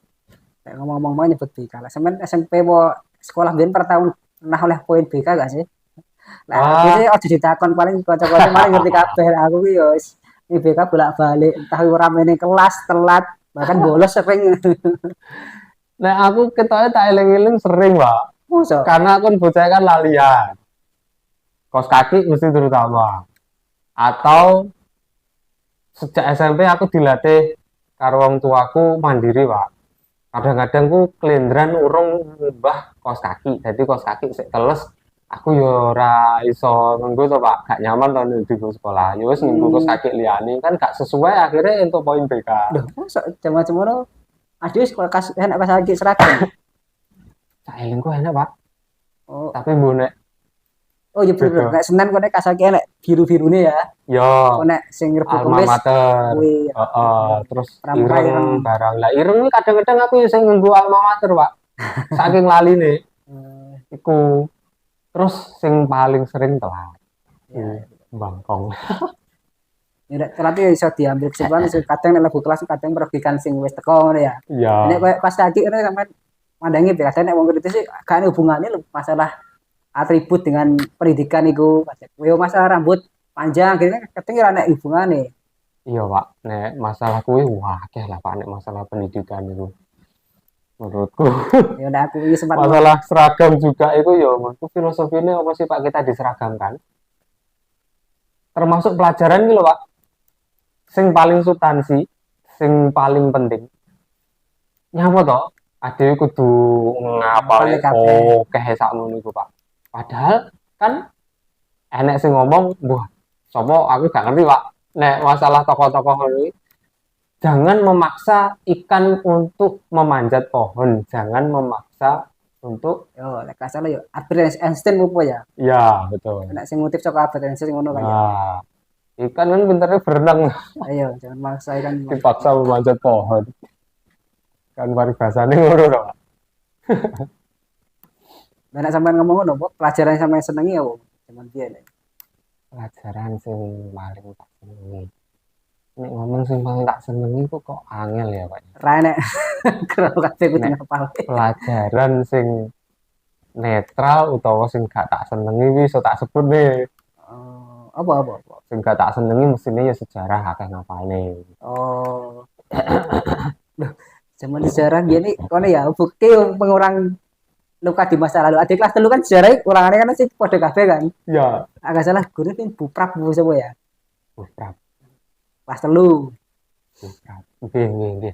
Ngomong-ngomong nyebut BK lah. Semen SMP mau sekolah biyen per tahun nah oleh poin BK gak sih? Nah, jadi aja ditakon paling kanca-kanca paling ngerti kabeh. Aku ki yo wis BK bolak-balik, entah ora meneh kelas telat, bahkan bolos sering. Nah, aku ketoke tak eling-eling sering, Pak. Mosok. Karena aku bocah kan lalian. Kos kaki mesti terutama. Atau sejak SMP aku dilatih karo wong tuaku mandiri, Pak. Kadang-kadang ku kelendran urung ngubah kos kaki. Jadi kos kaki sik teles, aku yo ora iso nganggo to, Pak. Gak nyaman to di sekolah. Yo wis nganggo kos kaki liyane kan gak sesuai, akhirnya entuk poin BK. Loh, mosok jam-jam ngono. Aduh sekolah enak kos kaki seragam. Sak elingku enak, Pak. Oh. Tapi mbok oh iya bener, nek Senin kok nek kasake nek biru-birune ya. Yo. Kok nek sing Rebo Alma Mater. Terus ireng barang. Lah ireng iki kadang-kadang aku sing nganggo Alma Mater, Pak. Saking laline. Iku. Terus sing paling sering telat. Bangkong. Ya nek telat ya iso diambil kesimpulan kadang nek lebu kelas kadang merugikan sing wis teko ngono ya. Iya. Nek koyo pas lagi ngono sampean mandangi biasanya nek wong kritis sih gak ada hubungannya masalah atribut dengan pendidikan itu. Yo masalah rambut panjang gitu kan ketinggalan nek hubungane. Iya Pak, nek masalah kuwi wah akeh lah Pak nek masalah pendidikan itu. Menurutku Ya udah aku ini sempat mau masalah seragam juga itu ya menurutku filosofinya apa sih Pak kita diseragamkan? Termasuk pelajaran gitu loh Pak. Sing paling substansi, sing paling penting. Nyapa toh? Ade kudu ngapal ngapale nih kabeh. oke sakmono iku Pak. Padahal kan enek sing ngomong, "Wah, sapa aku gak ngerti Pak." Nek masalah tokoh-tokoh ini jangan memaksa ikan untuk memanjat pohon, jangan memaksa untuk Yo lek gak salah yo Albert Einstein apa ya. ya betul. Nek sing motif saka Albert Einstein ngono kan ya. Nah, ikan kan pinternya berenang Ayo jangan maksa kan manjat dipaksa pohon. memanjat pohon. Kan paribasane ngono to, Pak. Lah nek sampean ngomong ngono, Pak, pelajaran yang sampean senengi apa? Zaman biyen. Pelajaran sing paling tak senengi. Nek ngomong sing paling tak senengi kok angel ya, Pak. Ra nek karo kabeh kudu Nek ngapal. pelajaran sing netral utawa sing gak tak senengi wis iso tak sebut nih. Oh, apa? Sing gak tak senengi mestine ya sejarah akeh ngapalne. Oh, zaman sejarah gini kono ya bukti pengurang luka di masa lalu. Adik kelas telu kan sejarah ulangannya kan sih pada kabeh kan. Ya, Agak salah guru kan buprap bu sapa ya? buprap, Kelas telu. buprap. Nggih.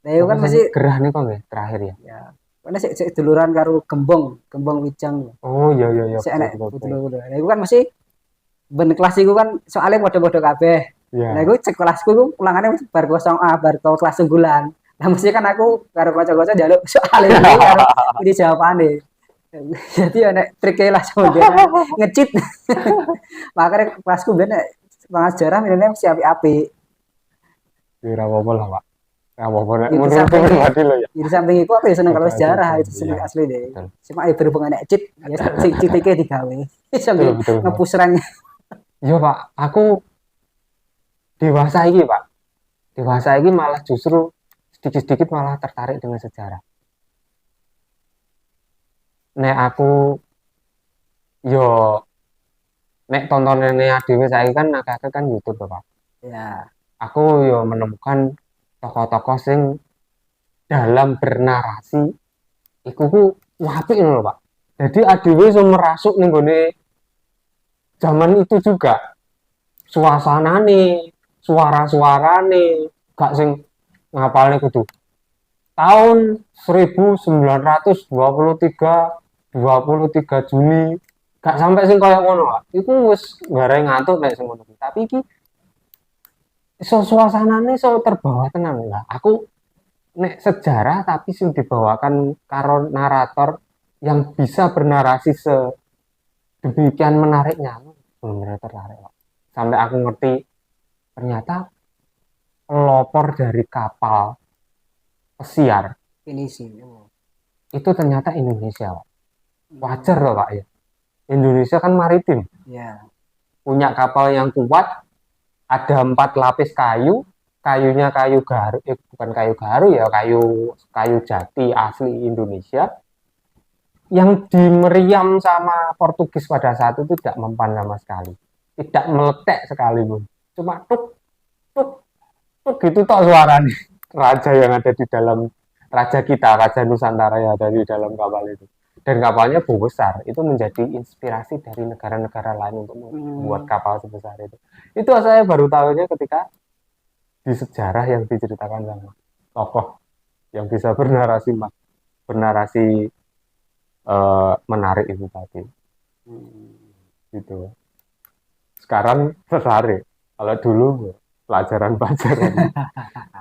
Nah, itu Apa kan sing masih gerah nih kok nggih terakhir ya? ya. Karena sik duluran karo Gembong Wijang. Oh iya Sik betul enek betul betul. dulu. Nah, itu kan masih ben kelas iku kan soalnya padha-padha kabeh. Nah, Iya. iku cek kelasku ku ulangannya bar 0A bar tau kelas unggulan. Nah, mesti kan aku karo kanca-kanca njaluk soal ini karo ini jawabane. Jadi nek triknya langsung dia ngecit. Makanya kelasku ben nek sejarah minimnya mesti api-api. Ya ora apa-apa lah, Pak. Ora apa-apa nek Jadi menurutku samping pribadi loh ya. jadi samping itu aku ya seneng kalau Bapak sejarah juga. itu seneng Iya, asli deh. betul. Cuma ya berhubungan nek cheat ya sing cheat digawe. Betul Sambil betul. Betul. ngepus rank. Iya, Pak. Aku dewasa iki, Pak. Dewasa iki malah justru sedikit-sedikit malah tertarik dengan sejarah. Nek aku yo nek tontonane dhewe saiki kan akeh kan YouTube to, Pak. Ya, Aku yo menemukan tokoh-tokoh sing dalam bernarasi iku ku apik ngono lho, Pak. Jadi adewe iso merasuk ning gone zaman itu juga. Suasanane, suara-suarane, gak sing ngapalne kudu tahun 1923 Juni gak sampai sing kaya ngono Pak. Iku wis nggarai ngantuk nek sing ngono. Tapi iki iso suasanane iso terbawa tenan lah. Aku nek sejarah tapi sing dibawakan karo narator yang bisa bernarasi sedemikian menariknya. Benar-benar tertarik Pak. Sampai aku ngerti ternyata pelopor dari kapal pesiar ini sih. Oh. itu ternyata Indonesia Pak. Wajar Hmm, loh Pak ya. Indonesia kan maritim, ya, punya kapal yang kuat, ada 4 lapis kayu, kayunya kayu garu, bukan kayu garu ya, kayu kayu jati asli Indonesia yang di meriam sama Portugis pada saat itu tidak mempan sama sekali, tidak meletek sekalipun, cuma tuk tuk tuk gitu toh suaranya. Raja yang ada di dalam raja kita, raja Nusantara yang ada di dalam kapal itu. Dan kapalnya besar, itu menjadi inspirasi dari negara-negara lain untuk membuat hmm, kapal sebesar itu. Itu saya baru tahunya ketika di sejarah yang diceritakan sama tokoh yang bisa bernarasi menarik itu tadi. hmm. Gitu. Sekarang tertarik. Kalau dulu pelajaran-pelajaran.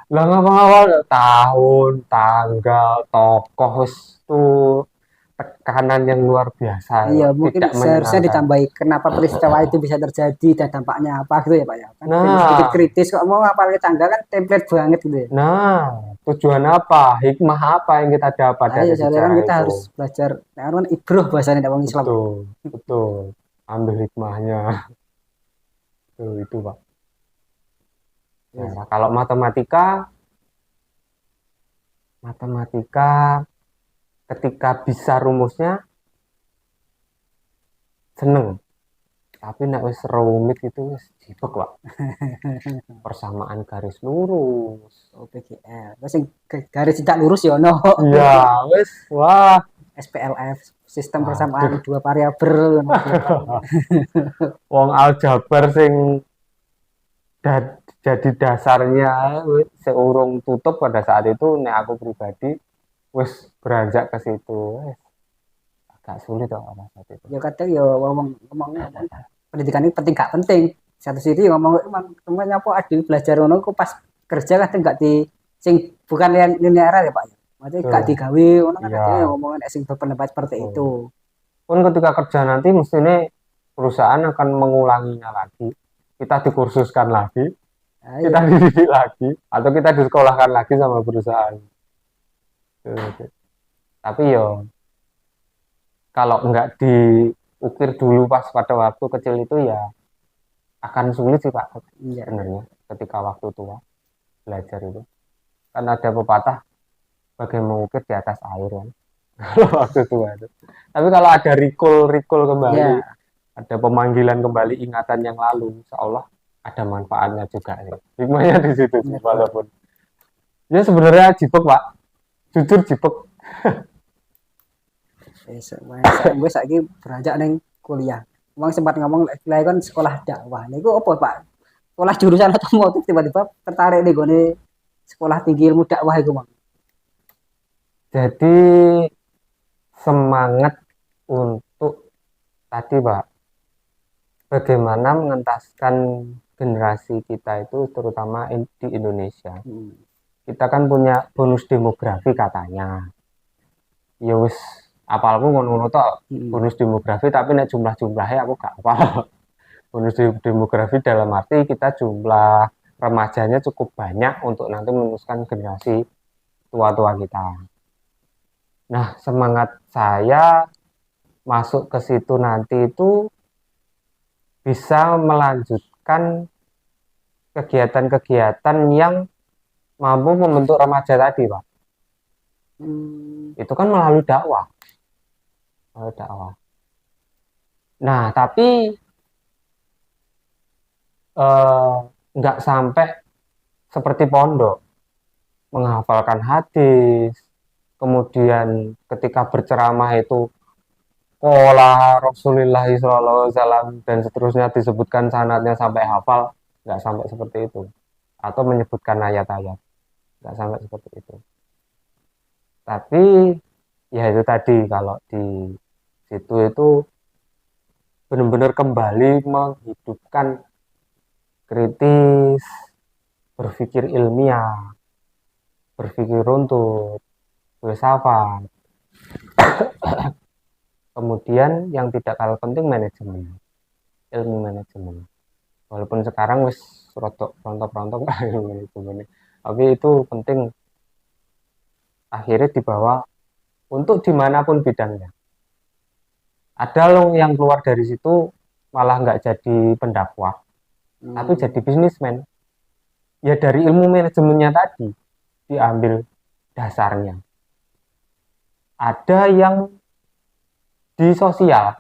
Lah ngawal tahun, tanggal, tokoh wis tuh tekanan yang luar biasa Iya, Pak. mungkin Tidak seharusnya menyenangkan. ditambahi kenapa peristiwa itu bisa terjadi dan dampaknya apa gitu ya Pak ya. Kan sedikit Nah, kritis kok mau apalagi tangga kan template banget gitu ya. nah, tujuan apa? Hikmah apa yang kita dapat Nah, ya dari seharusnya kan sejarah kita itu? harus belajar. Nah, kan ibroh bahasanya dari orang Islam. Betul, betul. Ambil hikmahnya. Itu Pak. Yes. Nah, kalau matematika ketika bisa rumusnya seneng. Tapi nek wis rumit itu wis jipek, Pak. Persamaan garis lurus. Oh, PGL. Terus sing garis tidak lurus ya ono. Iya, wis wah. SPLF, sistem persamaan Waduh. dua variabel. Wong aljabar sing jadi dasarnya wis seurung tutup pada saat itu nek aku pribadi wis beranjak ke situ. Wis agak sulit kok pada saat itu. Ya kadang ya ngomong pendidikan ini penting gak penting. Satu sisi ngomong emang temennya apa ada belajar ngono kok pas kerja kadang gak di sing bukan yang linear ya Pak. Maksudnya gak Tuh. digawe ngono kan ada yang Iya. ngomongin sing berpendapat seperti itu. Tuh. Pun ketika kerja nanti mestinya perusahaan akan mengulanginya lagi. Kita dikursuskan lagi, Nah, kita iya. dididik lagi, atau kita disekolahkan lagi sama perusahaan. Tuh. Tapi yo kalau nggak diukir dulu pas pada waktu kecil itu ya akan sulit sih Pak Iya. sebenarnya ketika waktu tua belajar itu. Kan ada pepatah bagai mengukir di atas air kan. Kalau waktu tua itu. Tapi kalau ada recall kembali, Iya. ada pemanggilan kembali ingatan yang lalu, insya Allah ada manfaatnya juga sih. Hikmahnya di situ sih, Bener, Pak. walaupun ya sebenarnya jipek Pak, jujur jipek. Gue saiki beranjak neng kuliah. Emang sempat ngomong lek kan sekolah dakwah. Niku apa Pak? Sekolah jurusan otomotif tiba-tiba tertarik nih gue sekolah tinggi ilmu dakwah itu Bang. Jadi semangat untuk tadi Pak, bagaimana mengentaskan generasi kita itu terutama di Indonesia. Hmm. Kita kan punya bonus demografi katanya. Ya wis apalku ngono-ngono tok bonus demografi tapi nek jumlah-jumlahnya aku gak apal. Bonus demografi dalam arti kita jumlah remajanya cukup banyak untuk nanti meneruskan generasi tua-tua kita. Nah, semangat saya masuk ke situ nanti itu bisa melanjutkan kegiatan-kegiatan yang mampu membentuk remaja tadi, Pak. Itu kan melalui dakwah. Melalui dakwah. Nah, tapi nggak sampai seperti pondok menghafalkan hadis, kemudian ketika berceramah itu qala Rasulullah SAW dan seterusnya disebutkan sanadnya sampai hafal, nggak sampai seperti itu, atau menyebutkan ayat-ayat, nggak sampai seperti itu. Tapi ya itu tadi kalau di situ itu benar-benar kembali menghidupkan kritis, berpikir ilmiah, berpikir runtut, filsafat. Kemudian yang tidak kalah penting manajemen, ilmu manajemen. Walaupun sekarang wis rontok-rontok ilmu manajemen, tapi itu penting akhirnya dibawa untuk dimanapun bidangnya. Ada loh yang keluar dari situ malah nggak jadi pendakwah, tapi jadi bisnismen. Ya dari ilmu manajemennya tadi diambil dasarnya. Ada yang di sosial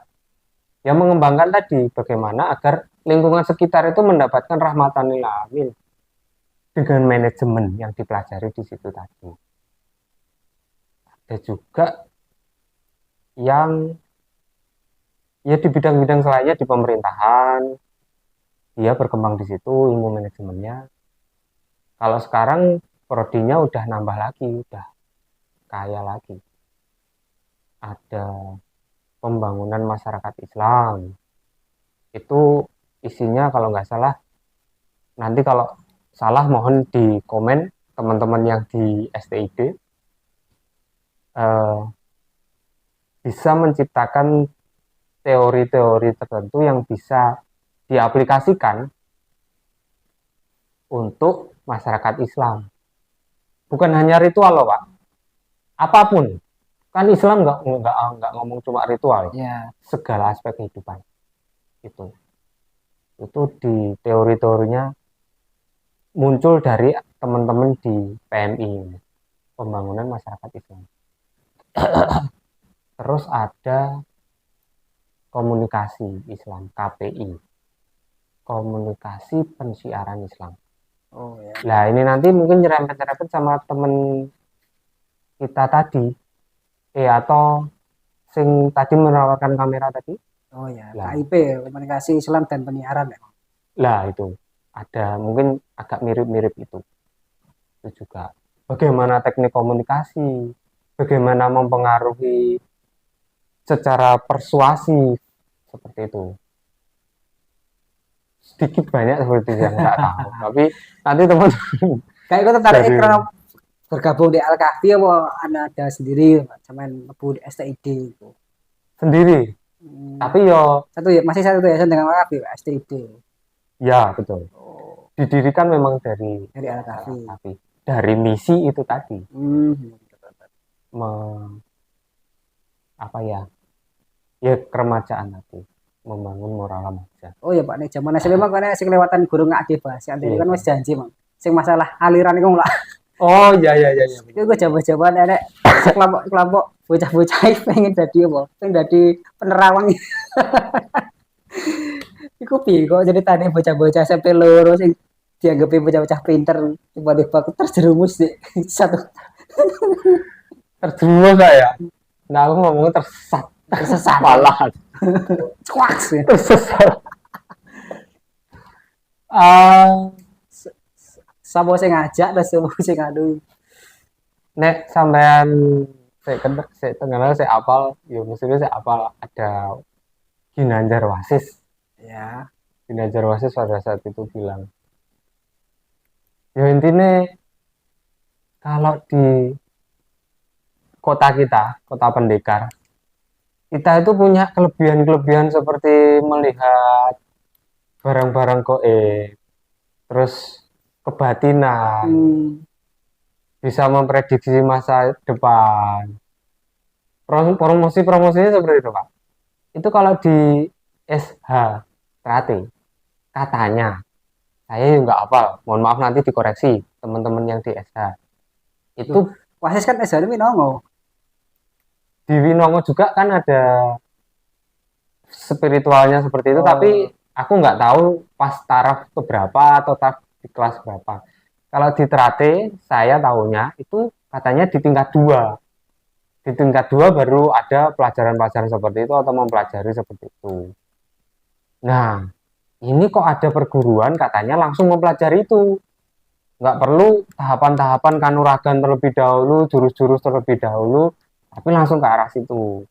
yang mengembangkan tadi bagaimana agar lingkungan sekitar itu mendapatkan rahmatan lil alamin dengan manajemen yang dipelajari di situ tadi. Ada juga yang ya di bidang-bidang selainnya di pemerintahan dia berkembang di situ ilmu manajemennya. Kalau sekarang prodinya udah nambah lagi, udah kaya lagi. Ada pembangunan masyarakat Islam. Itu isinya kalau nggak salah, nanti kalau salah mohon di komen teman-teman yang di STID bisa menciptakan teori-teori tertentu yang bisa diaplikasikan untuk masyarakat Islam. Bukan hanya ritual loh Pak, apapun. Kan Islam nggak ngomong cuma ritual, segala aspek kehidupan itu di teori-teorinya muncul dari teman-teman di PMI, pembangunan masyarakat Islam. Terus ada komunikasi Islam, KPI, komunikasi pensiaran Islam. Oh ya. Nah ini nanti mungkin nyerempet-nyerempet sama temen kita tadi, atau sing tadi menawarkan kamera tadi. Oh ya, Lah, KIP komunikasi Islam dan penyiaran ya. lah itu ada mungkin agak mirip-mirip itu juga. Bagaimana teknik komunikasi, bagaimana mempengaruhi secara persuasi seperti itu. Sedikit banyak seperti yang nggak tahu, tapi nanti teman-teman Kayak gue tertarik dari karena bergabung di Al-Kahfi apa ada sendiri sama Abu di STID itu. sendiri. Tapi yo Satu ya, masih satu yayasan dengan Al-Kahfi STID. ya betul. Oh, Didirikan memang dari dari Al-Kahfi. tapi dari misi itu tadi Hmm. apa ya keremajaan tadi, membangun moral remaja. Oh ya Pak, nih zaman SMP mah kan sing kelewatan guru ngade bahasa Antara Iya. kan wis janji Mang. Sing masalah aliran iku lah. Oh ya. Itu gue coba-coba ada kelompok bocah-bocah pengen jadi apa? Pengen jadi penerawang. Iku piye kok jadi tadi bocah-bocah SMP loro sing dianggap bocah-bocah pinter tiba-tiba terjerumus di satu Terjerumus saya. Nah aku ngomongnya tersesat. malahan Cuaks. tersesat. Sapa sing ngajak terus sapa sing ngadu. Nek sampean saya tengah saya apal, ya maksudnya saya apal ada Ginanjar Wasis. Ya. Ginanjar Wasis pada saat itu bilang, ya intinya kalau di kota kita, kota Pendekar, kita itu punya kelebihan-kelebihan seperti melihat barang-barang goib, terus kebatinan, bisa memprediksi masa depan. Promosi-promosinya seperti itu, Pak. Itu kalau di SH Trate, katanya, saya nggak hafal, mohon maaf nanti dikoreksi teman-teman yang di SH. Itu Wasis kan SH Winongo. di Winongo juga kan ada spiritualnya seperti itu, Oh. tapi aku nggak tahu pas taraf keberapa atau taraf di kelas berapa. Kalau di Trate, saya tahunya itu katanya di tingkat 2. Di tingkat 2 baru ada pelajaran-pelajaran seperti itu atau mempelajari seperti itu. Nah, ini kok ada perguruan katanya langsung mempelajari itu. Nggak perlu tahapan-tahapan kanuragan terlebih dahulu, jurus-jurus terlebih dahulu, tapi langsung ke arah situ.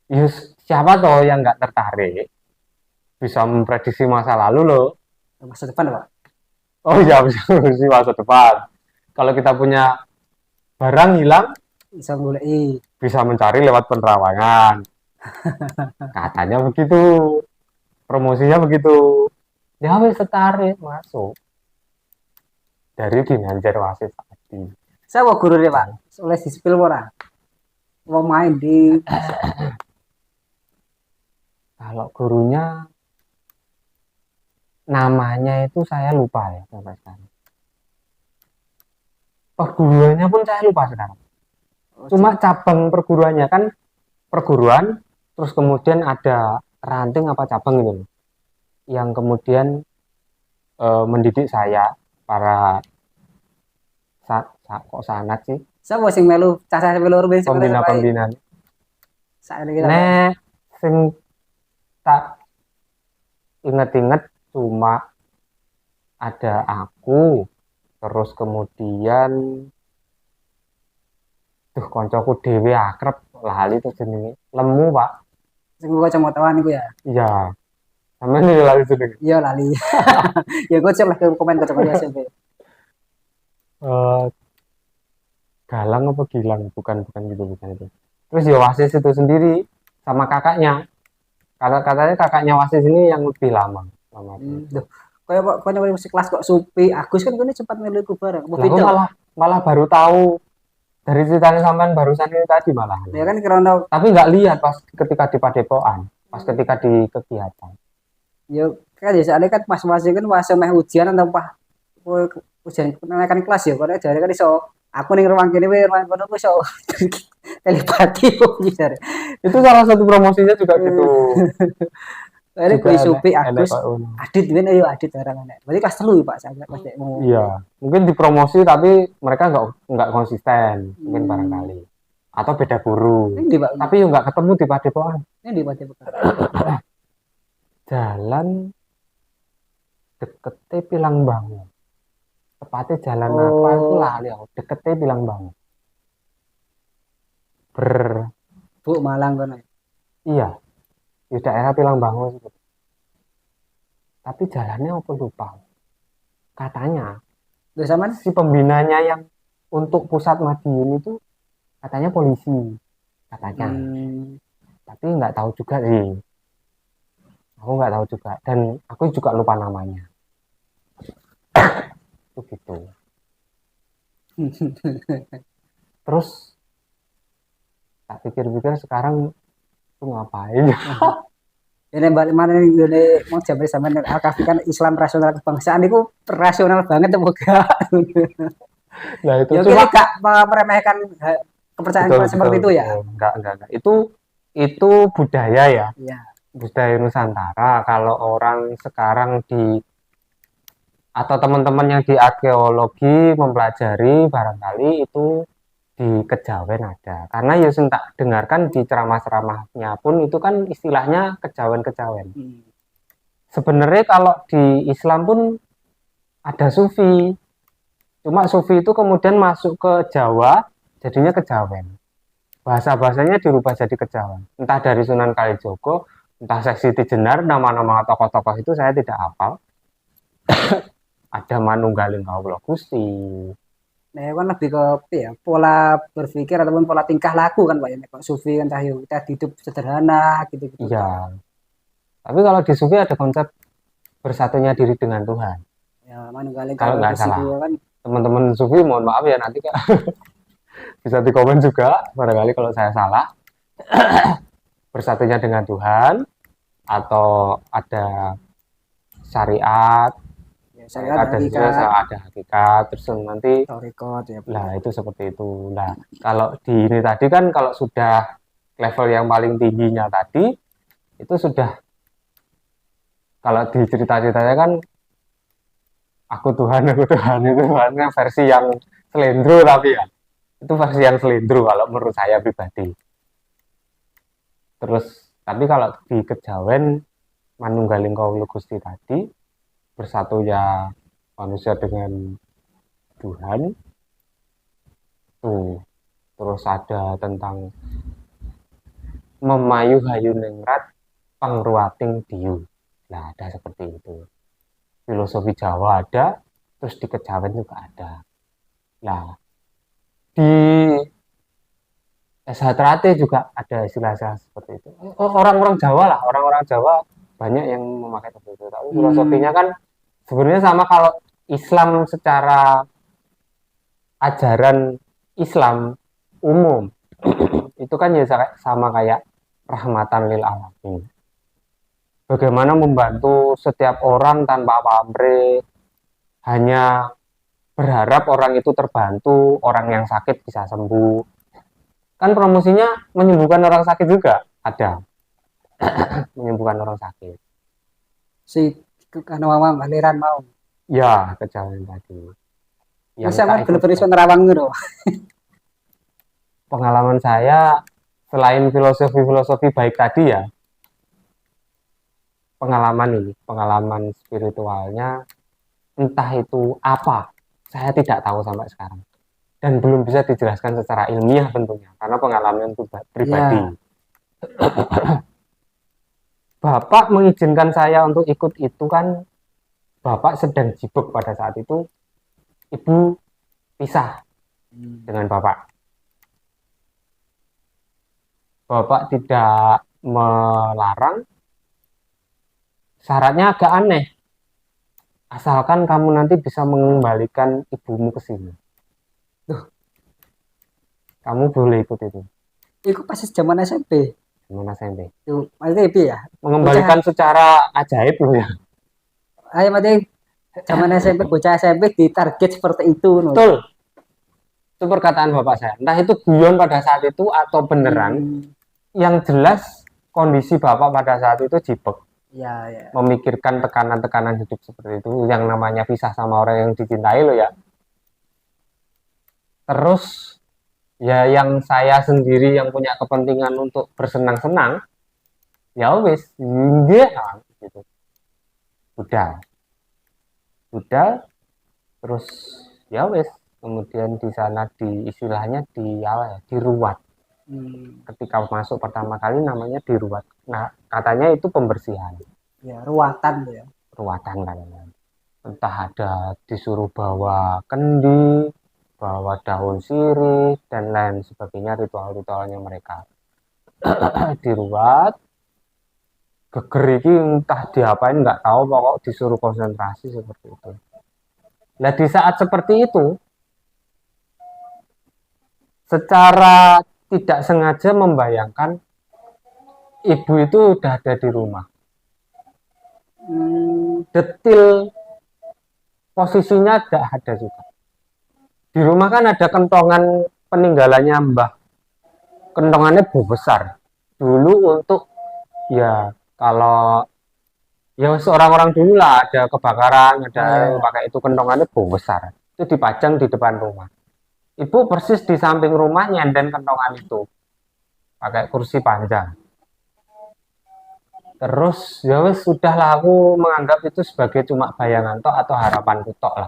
Yus, siapa toh yang nggak tertarik bisa memprediksi masa lalu loh. Masa depan Pak. Oh iya, bisa memprediksi masa depan. Kalau kita punya barang hilang, Bisa goleki. bisa mencari lewat penerawangan. Katanya begitu. Promosinya begitu. Ya wis tertarik masuk. Dari Ginanjar Wasis tadi. Saya mau guru deh Pak. Oleh di spill ora? Mau main di Kalau gurunya namanya itu saya lupa ya sampai sekarang. Perguruannya pun saya lupa sekarang. Cuma cabang perguruannya kan perguruan, terus kemudian ada ranting apa cabang gitu loh, yang kemudian mendidik saya para kok sanat sih Sapa sing melu cacah sampe loro ben pembina-pembina. Saat ini kita Nek sing tak inget-inget cuma ada aku, terus kemudian koncoku dhewe akrab lali itu jenenge lemu Pak. sing kacamataan iku ya. Iya. Sampeyan iki lali jenenge. Iya lali. Ya gue cek lah ke komen kacamata SMP. Galang apa Gilang? Bukan gitu itu. Terus ya Wasis itu sendiri sama kakaknya. Katanya kakaknya Wasis ini yang lebih lama. Duh, kayak Pak kono musik kelas kok Supi, Agus kan kene cepat melu iku bareng. Apa Aku beda? malah baru tahu dari ceritanya sampean barusan ini tadi malah. Ya kan karena Tapi nggak lihat pas ketika di Padepokan, pas ketika di kegiatan. ya kan ya soalnya kan pas masih kan masa meh ujian atau pas ujian kenaikan kelas ya karena jadi kan iso Aku ning ruang kene wae ruang kono ku iso telepati kok bisa. Itu salah satu promosinya juga gitu. Ini Juga kuis Supi elek Agus kok ngono. Adit ben ayo Adit barang anak. Berarti kelas 3 Pak saya pas dek mau. Iya, mungkin dipromosi tapi mereka nggak konsisten, mungkin Hmm. barangkali. Atau beda guru. Ini di Pak. Tapi yo nggak ketemu di Padepokan. Ini di Pak Bekas. Jalan dekete Pilang Bangu. Tepatnya jalan apa itu Oh, lali aku. Dekete Pilang Bangu. Ber Bu Malang kono. iya, di daerah Pilang Bangu itu. Tapi jalannya apa lupa. Katanya Terus sampean si pembinanya yang untuk pusat Madiun itu katanya polisi. Katanya. hmm, Tapi nggak tahu juga sih. Aku nggak tahu juga. Dan aku juga lupa namanya. Itu gitu. Terus tak pikir-pikir sekarang tuh ngapain? ini balik mana nih ini mau jambres sampean Alkafi kan Islam rasional kebangsaan itu rasional banget apa enggak? Nah itu Ya oke cuma nih Kak meremehkan kepercayaan betul betul seperti itu ya. betul. Enggak. Itu budaya ya. Iya. Budaya Nusantara. Kalau orang sekarang di atau teman-teman yang di arkeologi mempelajari barangkali itu di kejawen ada karena ya tak dengarkan di ceramah-ceramahnya pun itu kan istilahnya kejawen-kejawen Hmm. sebenarnya kalau di Islam pun ada sufi cuma sufi itu kemudian masuk ke Jawa jadinya kejawen bahasa-bahasanya dirubah jadi kejawen entah dari Sunan Kalijogo entah Seksi Tijenar nama-nama tokoh-tokoh itu saya tidak hafal ada Manunggaling Kawula Gusti. Nah, kan lebih ke apa ya, pola berpikir ataupun pola tingkah laku kan Pak ya. Kalau Sufi kan cahyo kita hidup sederhana gitu-gitu Iya, Pak. tapi kalau di Sufi ada konsep bersatunya diri dengan Tuhan. Ya mana kali Kalau kalau nggak Gusti salah, kan teman-teman Sufi mohon maaf ya nanti Kak. Bisa di komen juga barangkali kalau saya salah. Bersatunya dengan Tuhan atau ada syariat, ya saya ada juga hakikat, ada hakikat, terus nanti torikot ya Pak. lah itu seperti itu. Nah, kalau di ini tadi kan kalau sudah level yang paling tingginya tadi itu sudah kalau di cerita-ceritanya kan aku Tuhan itu Tuhannya versi yang selendro tapi ya itu versi yang selendro kalau menurut saya pribadi. Terus tapi kalau di kejawen Manunggaling Kawula Gusti tadi bersatunya manusia dengan Tuhan tuh terus ada tentang memayu hayu ningrat pangruating diu nah ada seperti itu filosofi Jawa ada terus di kejawen juga ada nah di SHTRAT juga ada istilah-istilah seperti itu orang-orang Jawa lah orang-orang Jawa banyak yang memakai seperti itu tapi filosofinya kan sebenarnya sama kalau Islam secara ajaran Islam umum itu kan ya sama kayak rahmatan lil alamin. Bagaimana membantu setiap orang tanpa pamrih, hanya berharap orang itu terbantu, orang yang sakit bisa sembuh. Kan promosinya menyembuhkan orang sakit juga ada, menyembuhkan orang sakit. Si kan mama aliran mau. Ya, kejawen tadi. Wis Yang tak sampean ikut bener-bener iso nerawang ngono. pengalaman saya selain filosofi-filosofi baik tadi ya, pengalaman spiritualnya entah itu apa, saya tidak tahu sampai sekarang. Dan belum bisa dijelaskan secara ilmiah tentunya, karena pengalaman pribadi. Ya. Bapak mengizinkan saya untuk ikut itu kan, Bapak sedang sibuk pada saat itu, Ibu pisah dengan Bapak. Bapak tidak melarang, syaratnya agak aneh. Asalkan kamu nanti bisa mengembalikan ibumu ke sini. Kamu boleh ikut itu. Iku pas zaman SMP. Zaman SMP. Itu maksudnya piye ya? Mengembalikan secara ajaib loh ya. Ayo mati zaman SMP bocah SMP ditarget seperti itu. Betul. Itu perkataan bapak saya. Entah itu guyon pada saat itu atau beneran. Hmm, Yang jelas kondisi bapak pada saat itu jipek. ya, ya. Memikirkan tekanan-tekanan hidup seperti itu. Yang namanya pisah sama orang yang dicintai loh ya. Terus ya yang saya sendiri yang punya kepentingan untuk bersenang-senang. Ya wis, enggak gitu. Udah. Terus ya wis. Kemudian di sana di istilahnya di apa ya, diruat. Hmm, Ketika masuk pertama kali namanya diruat. Nah, katanya itu pembersihan, ya, ruatan ya. ruatan katanya. Entah ada disuruh bawa kendi, bawa daun sirih, dan lain sebagainya ritual-ritualnya mereka. Diruat, geger iki entah diapain nggak tahu, pokok disuruh konsentrasi seperti itu. Nah, di saat seperti itu, secara tidak sengaja membayangkan ibu itu udah ada di rumah. Hmm, Detil posisinya ada juga. Di rumah kan ada kentongan peninggalannya Mbah. Kentongannya besar. Dulu untuk ya kalau ya seorang-orang dulu lah ada kebakaran, ada yang ya. pakai itu kentongannya besar. Itu dipajang di depan rumah. Ibu persis di samping rumah nyenden kentongan itu pakai kursi panjang. Terus ya wes sudahlah aku menganggap itu sebagai cuma bayangan tok atau harapan tok lah.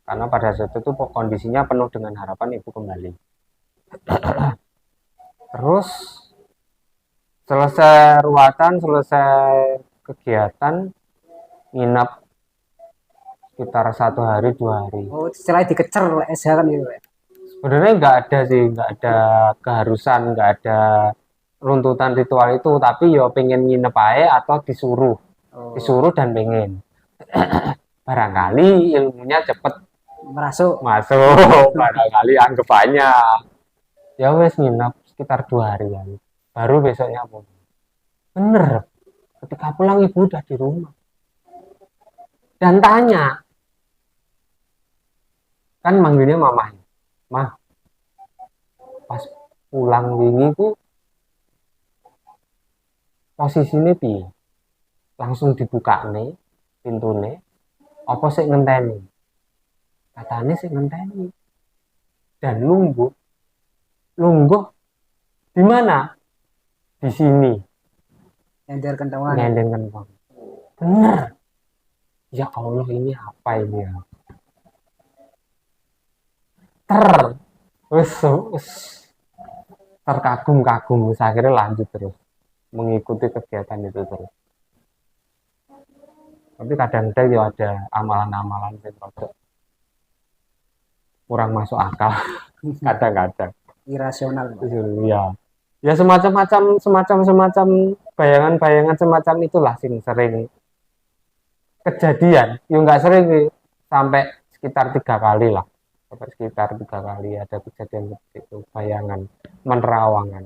Karena pada saat itu kondisinya penuh dengan harapan ibu kembali. Terus selesai ruatan, selesai kegiatan, nginap sekitar 1 hari 2 hari. Oh, istilahnya dikecer oleh SH kan gitu ya. Sebenarnya nggak ada sih, nggak ada keharusan, nggak ada runtutan ritual itu, tapi yo pengen nginep aja atau disuruh, Oh, disuruh dan pengen. Barangkali ilmunya cepet merasuk. masuk, barangkali anggapannya. Ya wes nginap sekitar 2 hari ya. Baru besoknya pulang. Bener, ketika pulang ibu udah di rumah. Dan tanya, kan manggilnya mamanya. Mah, pas pulang wingi ku posisinya piye? Langsung dibuka nih pintune. Apa sih ngenteni? Katanya sih ngenteni. Dan lungguh. Lungguh di mana? Di sini. Nyender kentongan ya. Nyenden kentong. Bener. Ya Allah ini apa ini ya? Ter. Wes terkagum-kagum. Terus akhirnya lanjut terus. Mengikuti kegiatan itu terus. Tapi kadang-kadang ya ada amalan-amalan yang kurang masuk akal. Kadang-kadang. Irasional, Pak. Ya. Ya semacam bayangan-bayangan semacam itulah sing sering kejadian. Ya nggak sering sih. Sampai sekitar 3 kali lah. Sampai sekitar 3 kali ada kejadian seperti itu. Bayangan, menerawangan.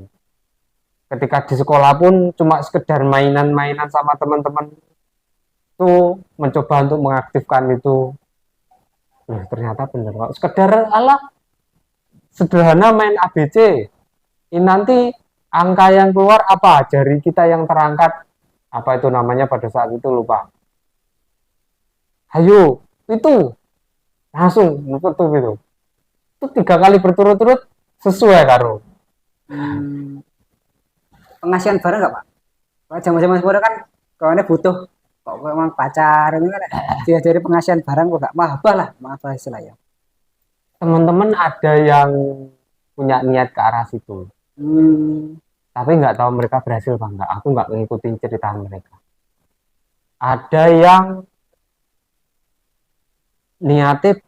Ketika di sekolah pun cuma sekedar mainan-mainan sama teman-teman itu mencoba untuk mengaktifkan itu. Loh, ternyata bener kok. Sekedar ala sederhana main ABC. Ini nanti angka yang keluar apa? Jari kita yang terangkat. Apa itu namanya pada saat itu lupa. Ayo, itu langsung tutup itu. Itu 3 kali berturut-turut sesuai karo. Hmm, pengasihan bareng nggak, Pak? Kalau zaman-zaman sekolah kan kawannya butuh kok memang pacar ini kan dia dari pengasihan barang kok nggak maafah lah, maafah istilahnya. Teman-teman ada yang punya niat ke arah situ. Hmm, Tapi nggak tahu mereka berhasil apa enggak. Aku nggak ngikutin cerita mereka. Ada yang niatnya,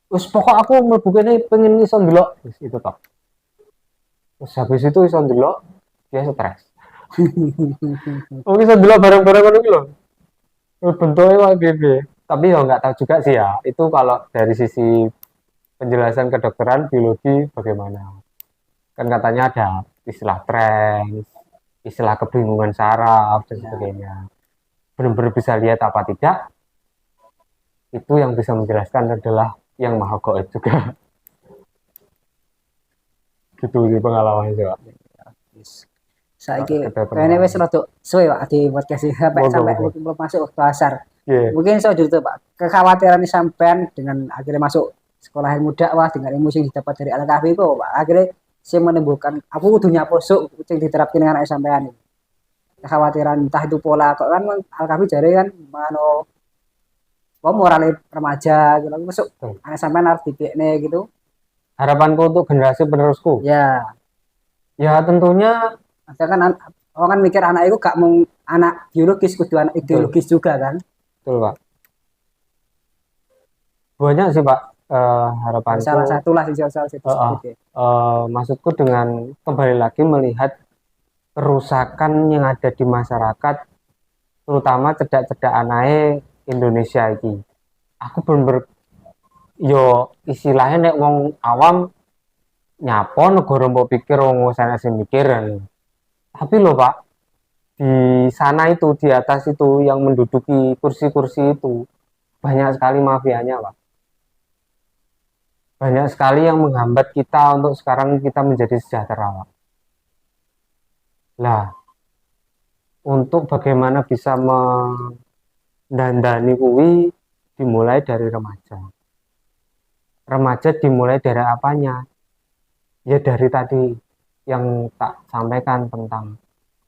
wis pokok aku mlebu kene pengen iso ndelok, wis itu toh. Terus habis itu iso ndelok, dia stres. Oh, iso ndelok bareng-bareng ngono iki lho. Bentuknya kayak gitu. Tapi ya nggak tahu juga sih ya. Itu kalau dari sisi penjelasan kedokteran biologi bagaimana. Kan katanya ada istilah trans, istilah kebingungan saraf dan ya, sebagainya. Benar-benar bisa lihat apa tidak, itu yang bisa menjelaskan adalah yang maha gaib juga. Gitu sih pengalamannya sih Pak. Wis. Tak Saiki sekedar kayaknya wis pengalaman. rada suwe Pak di podcast ini sampai Moga sampai moga. belum masuk waktu asar. Iya. Mungkin saya jujur Pak, kekhawatiran sampean dengan akhirnya masuk sekolah ilmu dakwah dengan ilmu yang didapat dari Al-Kahfi itu Pak, akhirnya saya menimbulkan aku kudu nyapa yang diterapkan dengan anak sampean. Kekhawatiran entah itu pola kok kan Al-Kahfi jare kan mano moral remaja gitu masuk Tuh. anak sampean harus dipikne gitu. Harapanku untuk generasi penerusku. Ya, Ya tentunya ada kan orang kan mikir anak itu gak mau anak biologis kudu anak betul, ideologis juga kan. betul Pak. Banyak sih Pak Ya, harapanku. salah satu lah salah satu Eh, eh, sebut ya. Maksudku dengan kembali lagi melihat kerusakan yang ada di masyarakat, terutama cedak-cedak anake Indonesia ini. Aku bener yo istilahnya nek wong awam nyapo negara mbok pikir wong sana sing mikir. Tapi loh Pak, di sana itu di atas itu yang menduduki kursi-kursi itu banyak sekali mafianya Pak. Banyak sekali yang menghambat kita untuk sekarang kita menjadi sejahtera Pak. Lah, untuk bagaimana bisa mendandani kuwi dimulai dari remaja. Remaja dimulai dari apanya? Ya dari tadi yang tak sampaikan tentang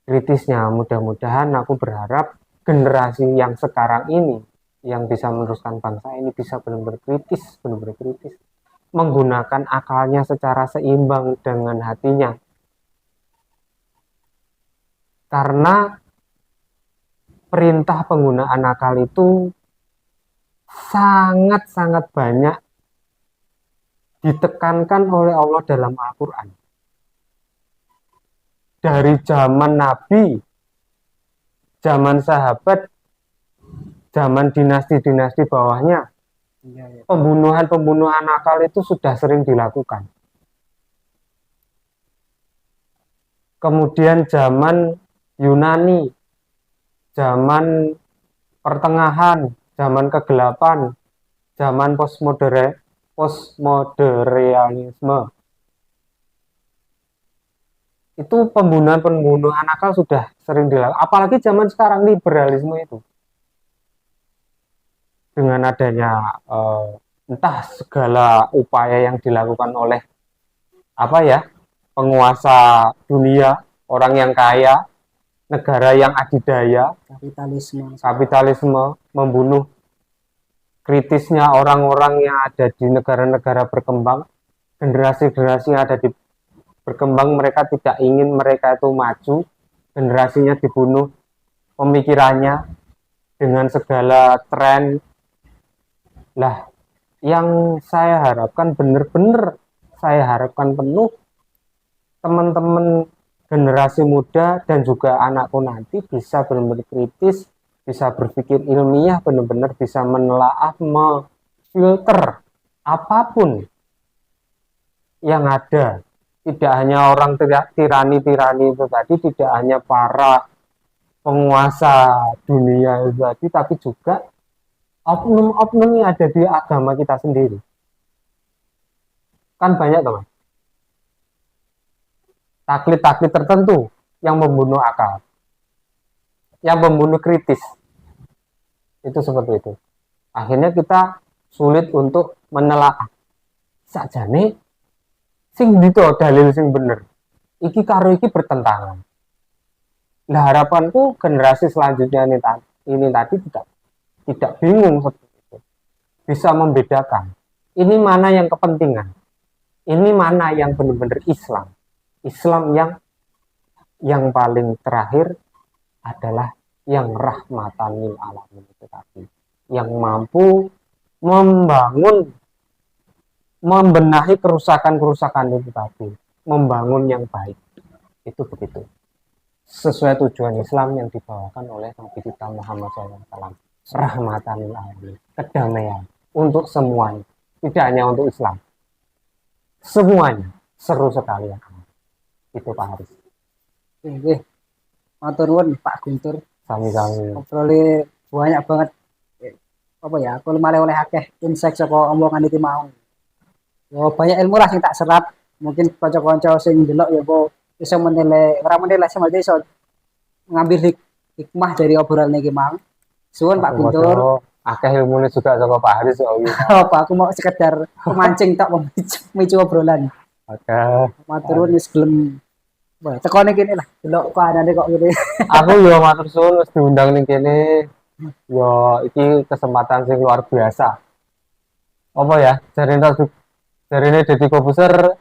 kritisnya. Mudah-mudahan aku berharap generasi yang sekarang ini yang bisa meneruskan bangsa ini bisa benar-benar kritis, menggunakan akalnya secara seimbang dengan hatinya. Karena perintah penggunaan akal itu sangat-sangat banyak ditekankan oleh Allah dalam Al-Quran. Dari zaman Nabi, zaman sahabat, zaman dinasti-dinasti bawahnya, Iya, iya. pembunuhan-pembunuhan akal itu sudah sering dilakukan. Kemudian zaman Yunani, zaman pertengahan, zaman kegelapan, zaman postmodernisme. Itu pembunuhan-pembunuhan akal sudah sering dilakukan. Apalagi zaman sekarang liberalisme itu. Dengan adanya entah segala upaya yang dilakukan oleh apa ya penguasa dunia, orang yang kaya, negara yang adidaya, kapitalisme membunuh kritisnya orang-orang yang ada di negara-negara berkembang, generasi-generasi yang ada di berkembang, mereka tidak ingin mereka itu maju, generasinya dibunuh, pemikirannya dengan segala tren. Lah, yang saya harapkan benar-benar saya harapkan penuh teman-teman generasi muda dan juga anakku nanti bisa benar-benar kritis, bisa berpikir ilmiah, benar-benar bisa menelaah, memfilter apapun yang ada. Tidak hanya orang tirani-tirani itu tadi, tidak hanya para penguasa dunia itu tadi, tapi juga oknum-oknum yang ada di agama kita sendiri. Kan banyak teman. Taklid-taklid tertentu yang membunuh akal, yang membunuh kritis. Itu seperti itu. Akhirnya kita sulit untuk menelaah. Sajane sing dito dalil sing bener. Iki karo iki bertentangan. Nah, harapanku generasi selanjutnya ini tadi tidak bingung seperti itu. Bisa membedakan. Ini mana yang kepentingan. Ini mana yang benar-benar Islam. Islam yang paling terakhir adalah yang rahmatan lil alamin itu tadi. Yang mampu membenahi kerusakan-kerusakan itu tadi, membangun yang baik. Itu begitu. Sesuai tujuan Islam yang dibawakan oleh Nabi kita Muhammad SAW. Rahmatan lil alamin, kedamaian untuk semuanya, tidak hanya untuk Islam. Semuanya seru sekali ya. Itu Pak Haris. Oke, matur nuwun Pak Guntur. Sami-sami. Ngobrolnya banyak banget. Apa ya? Aku malah oleh akeh insight saka omongan iki mau. Yo banyak ilmu lah sing tak serap. Mungkin kanca-kanca sing delok ya po iso menilai, ora menilai sih maksudnya iso ngambil hikmah dari obrolan iki mang. Suwun Pak Guntur. Padha akeh ilmune juga saka Pak Haris kok iki. Apa aku mau sekedar pemancing tak memicu obrolan. Akeh. Matur nuwun wis gelem. Wah, tekone kene lah. Delok keadaane kok ngene. Aku yo matur suwun wis diundang ning kene. Yo iki kesempatan sing luar biasa. Apa ya? Jarine Deddy Kobuser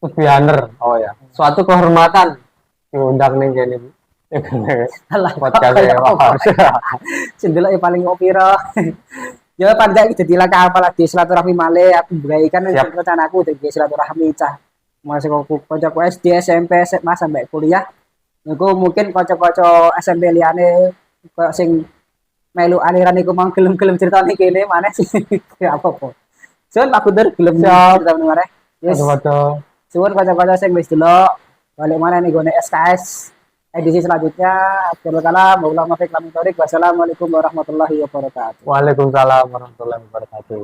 to be honor. Oh ya. Suatu kehormatan diundang ning kene. Alah, Podcast kaya ya Pak apa? Haris. Sing delok ya paling kok pira. Ya paling iki dadi langkah apa lagi silaturahmi malih aku beraikan Siap. rencanaku dadi silaturahmi cah. Masih kok kancaku SD, SMP, SMA sampai kuliah. Niku mungkin kanca-kanca SMP liyane koyo sing melu aliran iku mang gelem-gelem critane kene maneh sih. Ya apa-apa. Suwun Pak Guntur gelem Siap. critane maneh. Yes. Waduh. Suwun kanca-kanca sing wis delok balik mana nih gone SKS edisi selanjutnya. Wassalamualaikum warahmatullahi wabarakatuh. Waalaikumsalam warahmatullahi wabarakatuh.